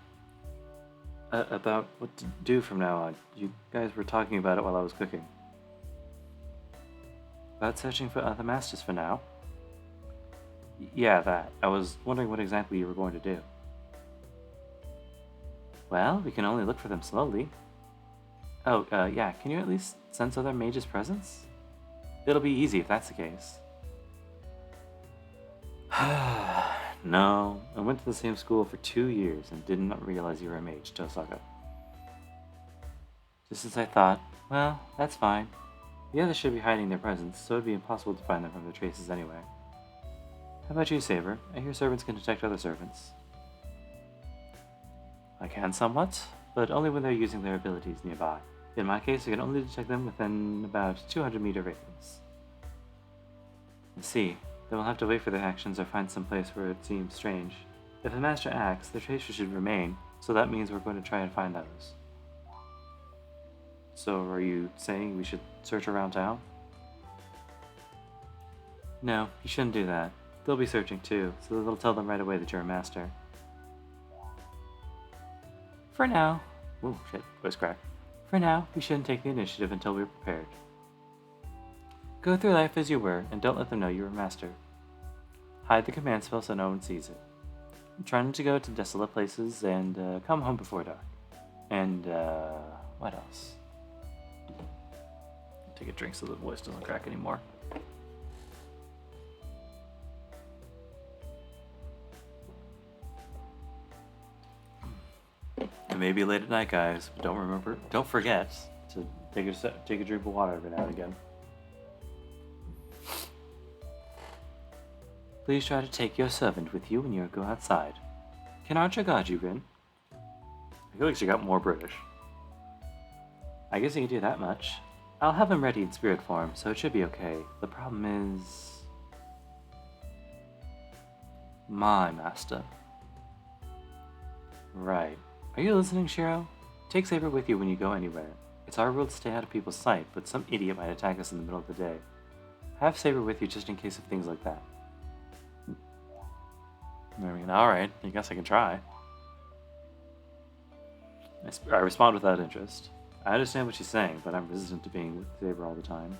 About what to do from now on. You guys were talking about it while I was cooking. About searching for other masters for now. Yeah, that. I was wondering what exactly you were going to do. Well, we can only look for them slowly. Oh, yeah, can you at least sense other mages' presence? It'll be easy if that's the case. No, I went to the same school for 2 years and did not realize you were a mage, Tosaka. Just as I thought, well, that's fine. The others should be hiding their presence, so it'd be impossible to find them from their traces anyway. How about you, Saber? I hear servants can detect other servants. I can somewhat, but only when they're using their abilities nearby. In my case, I can only detect them within about 200-meter radius. I see. Then we'll have to wait for their actions or find some place where it seems strange. If the master acts, their traces should remain, so that means we're going to try and find those. So are you saying we should search around town? No, you shouldn't do that. They'll be searching too, so they'll tell them right away that you're a master. For now, Ooh, shit, voice crack. For now, we shouldn't take the initiative until we're prepared. Go through life as you were, and don't let them know you were master. Hide the command spell so no one sees it. Try not to go to desolate places, and come home before dark. And, what else? Take a drink so the voice doesn't crack anymore. It may be late at night, guys, but don't forget to take a drink of water every now and again. Please try to take your servant with you when you go outside. Can Archer guard you, Rin? I feel like she got more British. I guess you can do that much. I'll have him ready in spirit form, so it should be okay. The problem is... my master. Right. Are you listening, Shirou? Take Saber with you when you go anywhere. It's our rule to stay out of people's sight, but some idiot might attack us in the middle of the day. Have Saber with you just in case of things like that. I mean, alright, I guess I can try. I respond without interest. I understand what she's saying, but I'm resistant to being with Saber all the time.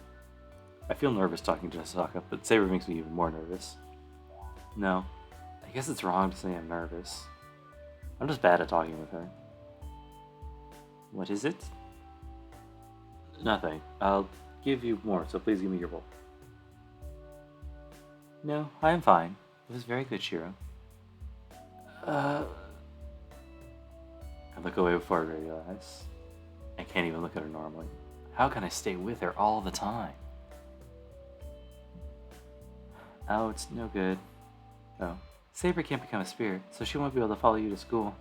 I feel nervous talking to Sokka, but Saber makes me even more nervous. No, I guess it's wrong to say I'm nervous. I'm just bad at talking with her. What is it? Nothing. I'll give you more, so please give me your bowl. No, I am fine. It was very good, Shirou. I look away before I realize. I can't even look at her normally. How can I stay with her all the time? Oh, it's no good. Oh. Saber can't become a spirit, so she won't be able to follow you to school.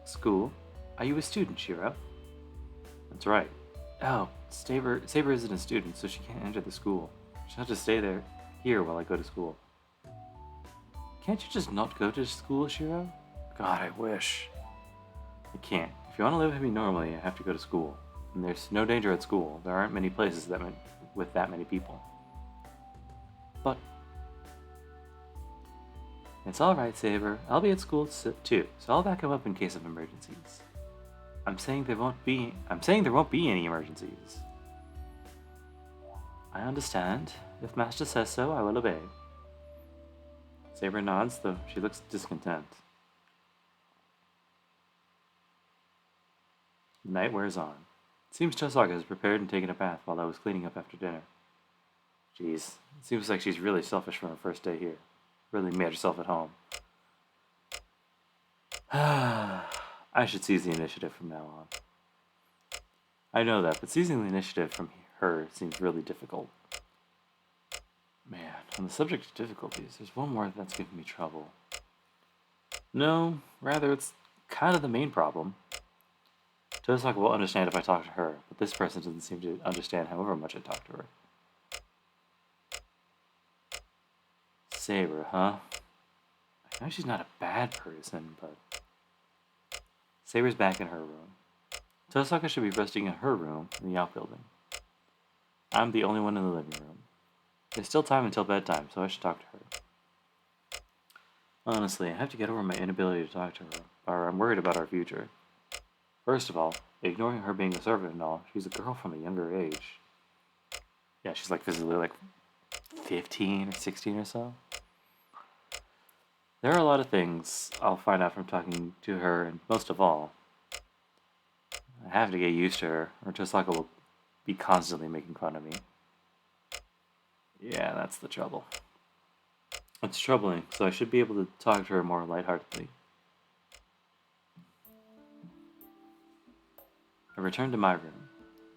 School? Are you a student, Shirou? That's right. Oh, Saber isn't a student, so she can't enter the school. She'll have to stay here while I go to school. Can't you just not go to school, Shirou? God, I wish. I can't. If you want to live with me normally, I have to go to school. And there's no danger at school. There aren't many places with that many people. But... it's alright, Saber. I'll be at school too, so I'll back him up in case of emergencies. I'm saying there won't be any emergencies. I understand. If Master says so, I will obey. Saber nods, though she looks discontent. The night wears on. It seems Chosaka has prepared and taken a bath while I was cleaning up after dinner. Jeez, it seems like she's really selfish from her first day here. Really made herself at home. I should seize the initiative from now on. I know that, but seizing the initiative from her seems really difficult. Man, on the subject of difficulties, there's one more that's giving me trouble. No, rather it's kind of the main problem. Tosaka will understand if I talk to her, but this person doesn't seem to understand however much I talk to her. Saber, huh? I know she's not a bad person, but... Saber's back in her room. Tosaka should be resting in her room in the outbuilding. I'm the only one in the living room. There's still time until bedtime, so I should talk to her. Honestly, I have to get over my inability to talk to her, or I'm worried about our future. First of all, ignoring her being a servant and all, she's a girl from a younger age. Yeah, she's like physically like 15 or 16 or so. There are a lot of things I'll find out from talking to her, and most of all, I have to get used to her, or Tosaka will be constantly making fun of me. Yeah, that's the trouble. It's troubling, so I should be able to talk to her more lightheartedly. I return to my room.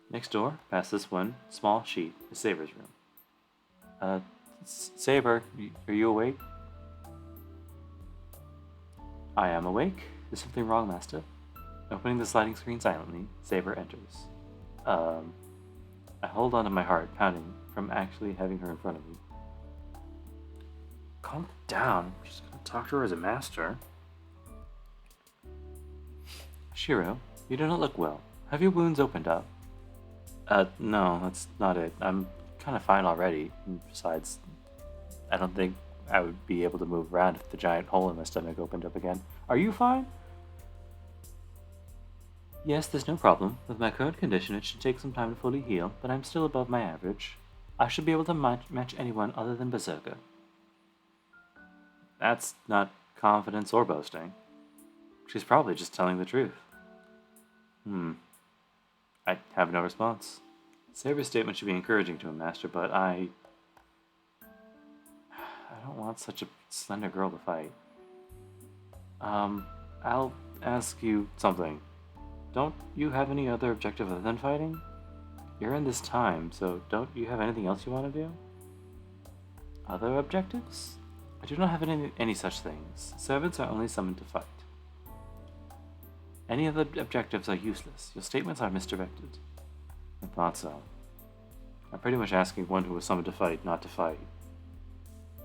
Next door, past this one small sheet, is Saber's room. Saber, are you awake? I am awake. Is something wrong, Master? Opening the sliding screen silently, Saber enters. I hold on to my heart, pounding from actually having her in front of me. Calm down. I'm just gonna talk to her as a master. Shirou, you do not look well. Have your wounds opened up? No, that's not it. I'm kind of fine already. And besides, I don't think I would be able to move around if the giant hole in my stomach opened up again. Are you fine? Yes, there's no problem. With my current condition, it should take some time to fully heal, but I'm still above my average. I should be able to match anyone other than Berserker. That's not confidence or boasting. She's probably just telling the truth. Hmm. I have no response. Saber's statement should be encouraging to him, Master, but I don't want such a slender girl to fight. I'll ask you something. Don't you have any other objective other than fighting? You're in this time, so don't you have anything else you want to do? Other objectives? I do not have any such things. Servants are only summoned to fight. Any other objectives are useless. Your statements are misdirected. I thought so. I'm pretty much asking one who was summoned to fight not to fight.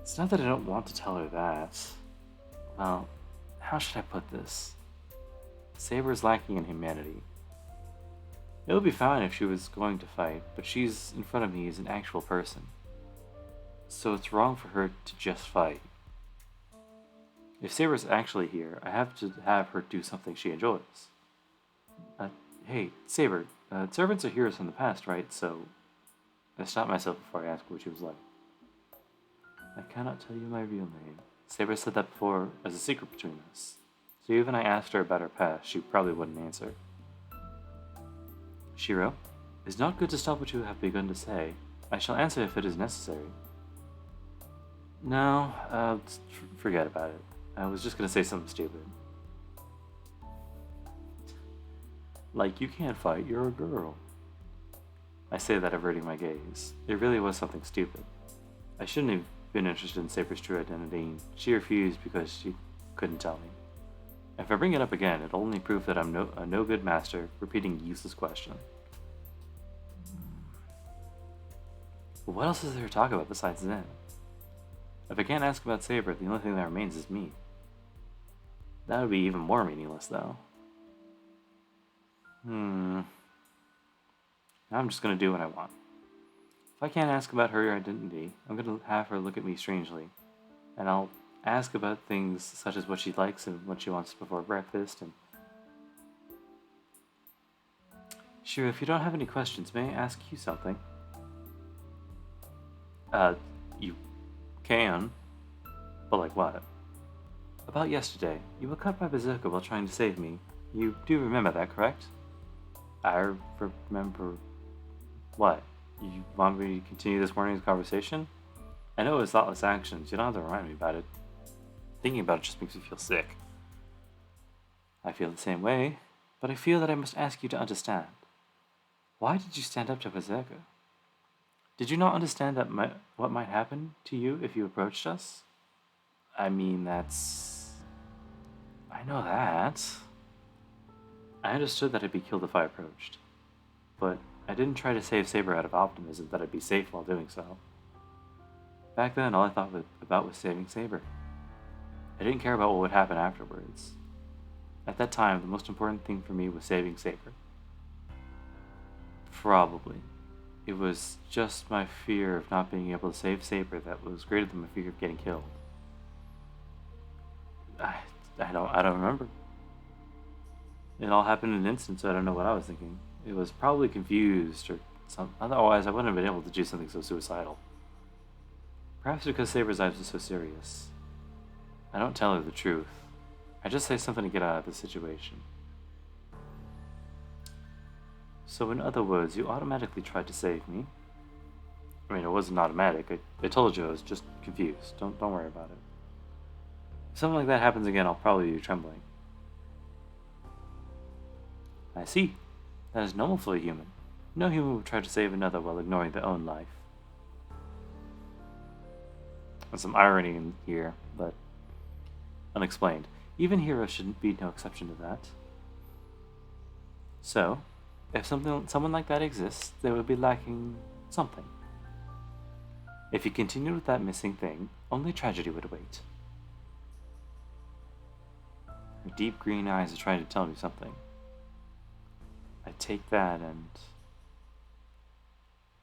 It's not that I don't want to tell her that. Well, how should I put this? Saber is lacking in humanity. It would be fine if she was going to fight, but she's in front of me as an actual person. So it's wrong for her to just fight. If Saber's actually here, I have to have her do something she enjoys. Hey, Saber, servants are heroes from the past, right? So I stopped myself before I asked what she was like. I cannot tell you my real name. Saber said that before as a secret between us. So even I asked her about her past, she probably wouldn't answer. Shirou, it's not good to stop what you have begun to say. I shall answer if it is necessary. No, forget about it. I was just gonna say something stupid. Like, you can't fight, you're a girl. I say that averting my gaze. It really was something stupid. I shouldn't have been interested in Saber's true identity. She refused because she couldn't tell me. If I bring it up again, it'll only prove that I'm a no-good master, repeating useless question. But what else is there to talk about besides Zen? If I can't ask about Saber, the only thing that remains is me. That would be even more meaningless, though. Now I'm just gonna do what I want. If I can't ask about her identity, I'm gonna have her look at me strangely. And I'll ask about things such as what she likes and what she wants before breakfast, and... Sure, if you don't have any questions, may I ask you something? You can. But like what? About yesterday, you were cut by Berserker while trying to save me. You do remember that, correct? I remember... What? You want me to continue this morning's conversation? I know it was thoughtless actions, you don't have to remind me about it. Thinking about it just makes me feel sick. I feel the same way, but I feel that I must ask you to understand. Why did you stand up to Berserker? Did you not understand that what might happen to you if you approached us? I mean, that's... I know that. I understood that I'd be killed if I approached. But I didn't try to save Saber out of optimism that I'd be safe while doing so. Back then, all I thought about was saving Saber. I didn't care about what would happen afterwards. At that time, the most important thing for me was saving Saber. Probably. It was just my fear of not being able to save Saber that was greater than my fear of getting killed. I don't remember. It all happened in an instant, so I don't know what I was thinking. It was probably confused or something. Otherwise, I wouldn't have been able to do something so suicidal. Perhaps because Saber's eyes are so serious. I don't tell her the truth. I just say something to get out of the situation. So in other words, you automatically tried to save me. I mean, it wasn't automatic. I told you I was just confused. Don't worry about it. If something like that happens again, I'll probably be trembling. I see. That is normal for a human. No human would try to save another while ignoring their own life. There's some irony in here, but unexplained. Even heroes shouldn't be no exception to that. So, if someone like that exists, they would be lacking something. If he continued with that missing thing, only tragedy would await. Her deep green eyes are trying to tell me something. I take that and...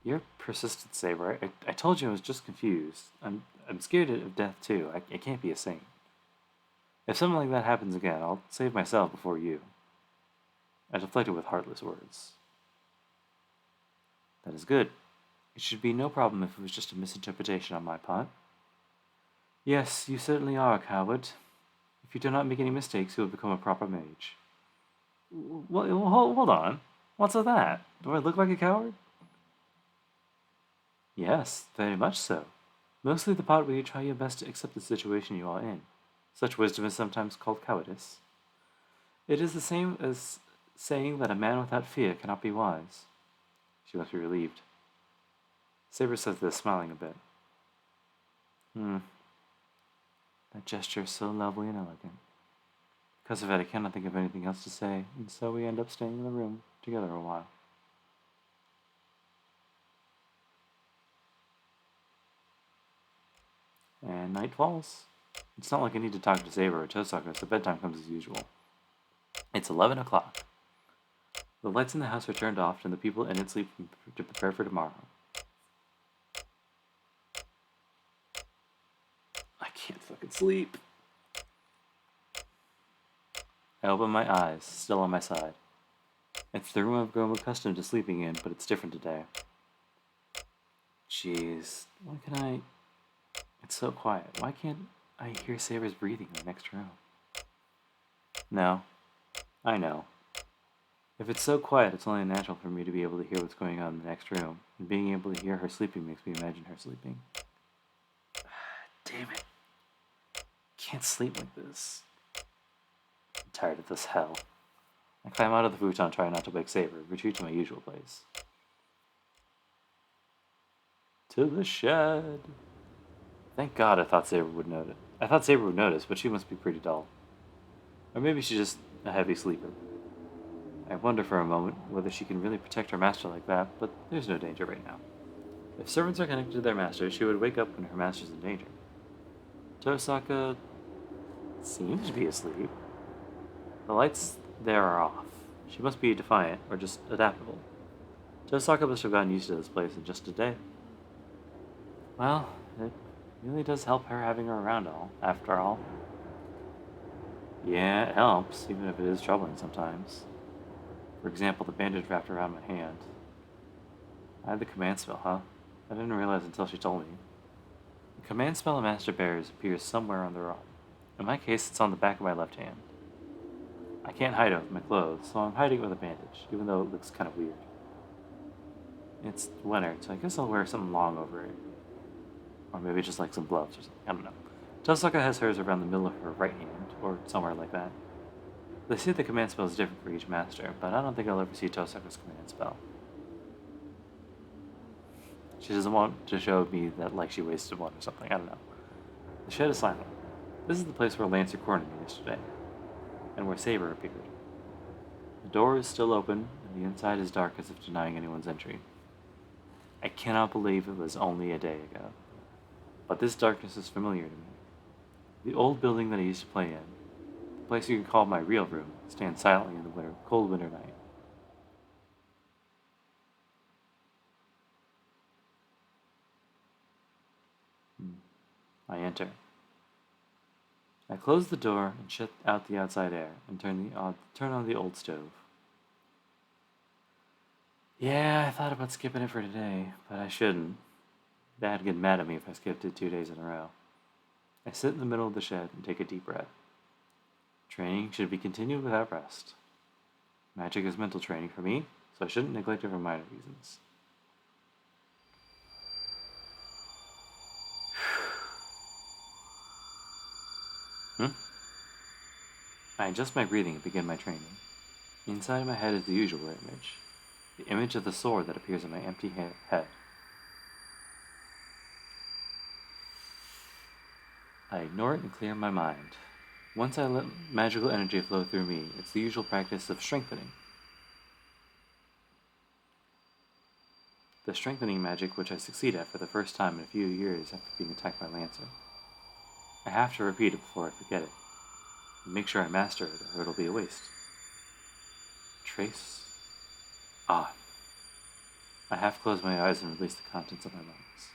You're persistent, Saber. I told you I was just confused. I'm scared of death too. I can't be a saint. If something like that happens again, I'll save myself before you. I deflected with heartless words. That is good. It should be no problem if it was just a misinterpretation on my part. Yes, you certainly are a coward. If you do not make any mistakes, you will become a proper mage. Hold on. What's with that? Do I look like a coward? Yes, very much so. Mostly the part where you try your best to accept the situation you are in. Such wisdom is sometimes called cowardice. It is the same as saying that a man without fear cannot be wise. She must be relieved. Saber says this, smiling a bit. That gesture is so lovely and elegant. Because of it, I cannot think of anything else to say, and so we end up staying in the room together a while. And night falls. It's not like I need to talk to Saber or Tosaka, so bedtime comes as usual. It's 11 o'clock. The lights in the house are turned off, and the people in it sleep to prepare for tomorrow. I can't fucking sleep. I open my eyes, still on my side. It's the room I've grown accustomed to sleeping in, but it's different today. Jeez, why can I... It's so quiet. Why can't I hear Saber's breathing in the next room? No. I know. If it's so quiet, it's only natural for me to be able to hear what's going on in the next room, and being able to hear her sleeping makes me imagine her sleeping. Damn it. Can't sleep like this. I'm tired of this hell. I climb out of the futon, trying not to wake Saber, retreat to my usual place. To the shed. Thank God I thought Saber would notice. I thought Saber would notice, but she must be pretty dull. Or maybe she's just a heavy sleeper. I wonder for a moment whether she can really protect her master like that, but there's no danger right now. If servants are connected to their master, she would wake up when her master's in danger. Tosaka seems to be asleep. The lights there are off. She must be defiant, or just adaptable. Tosaka must have gotten used to this place in just a day. Well, it really does help her having her around after all. Yeah, it helps, even if it is troubling sometimes. For example, the bandage wrapped around my hand. I had the command spell, huh? I didn't realize until she told me. The command spell a master bears appears somewhere on their arm. In my case, it's on the back of my left hand. I can't hide it with my clothes, so I'm hiding it with a bandage, even though it looks kind of weird. It's winter, so I guess I'll wear something long over it. Or maybe just like some gloves or something, I don't know. Tosaka has hers around the middle of her right hand, or somewhere like that. They say the command spell is different for each master, but I don't think I'll ever see Tosaka's command spell. She doesn't want to show me that like she wasted one or something, I don't know. The shed is silent. This is the place where Lancer cornered me yesterday, and where Saber appeared. The door is still open, and the inside is dark as if denying anyone's entry. I cannot believe it was only a day ago. But this darkness is familiar to me. The old building that I used to play in, the place you can call my real room, stands silently in the cold winter night. I enter. I close the door and shut out the outside air and turn on the old stove. Yeah, I thought about skipping it for today, but I shouldn't. Dad would get mad at me if I skipped it 2 days in a row. I sit in the middle of the shed and take a deep breath. Training should be continued without rest. Magic is mental training for me, so I shouldn't neglect it for minor reasons. I adjust my breathing and begin my training. Inside my head is the usual image. The image of the sword that appears in my empty head. I ignore it and clear my mind. Once I let magical energy flow through me, it's the usual practice of strengthening. The strengthening magic which I succeed at for the first time in a few years after being attacked by Lancer. I have to repeat it before I forget it. Make sure I master it, or it'll be a waste. Trace. On. I half close my eyes and release the contents of my lungs.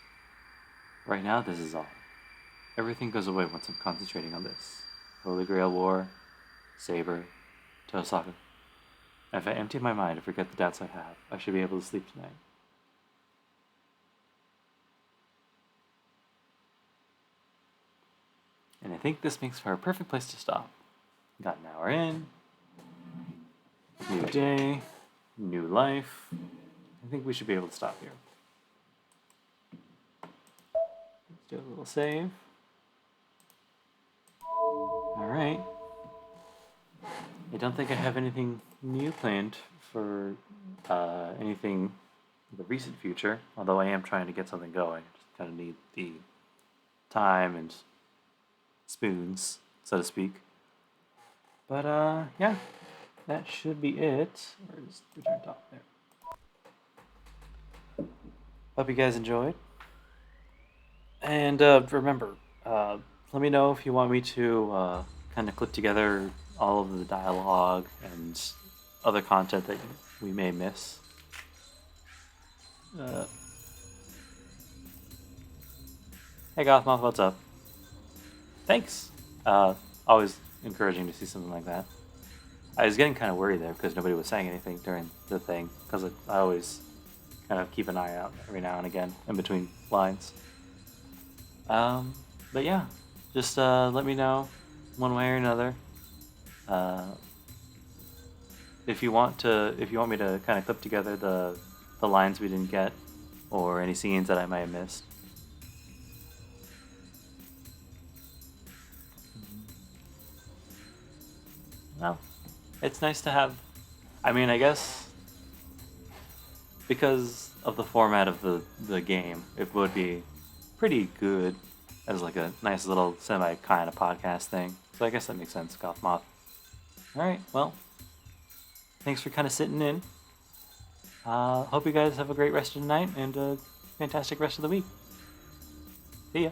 Right now, this is all. Everything goes away once I'm concentrating on this. Holy Grail War, Saber, Tosaka. If I empty my mind and forget the doubts I have, I should be able to sleep tonight. And I think this makes for a perfect place to stop. Got an hour in. New day. New life. I think we should be able to stop here. Let's do a little save. Alright. I don't think I have anything new planned for anything in the recent future, although I am trying to get something going. I just kind of need the time and spoons, so to speak. But yeah, that should be it. Or just return top there. Hope you guys enjoyed. And remember, let me know if you want me to kind of clip together all of the dialogue and other content that we may miss. Hey Gothmoth, what's up? Thanks. Always encouraging to see something like that. I was getting kind of worried there because nobody was saying anything during the thing, because I always kind of keep an eye out every now and again in between lines. But yeah, just let me know one way or another. If you want me to kind of clip together the lines we didn't get, or any scenes that I might have missed. Well, it's nice to have. I mean, I guess because of the format of the game, it would be pretty good as like a nice little semi kind of podcast thing. So I guess that makes sense, Gothmoth. Alright, well, thanks for kind of sitting in. Hope you guys have a great rest of the night and a fantastic rest of the week. See ya.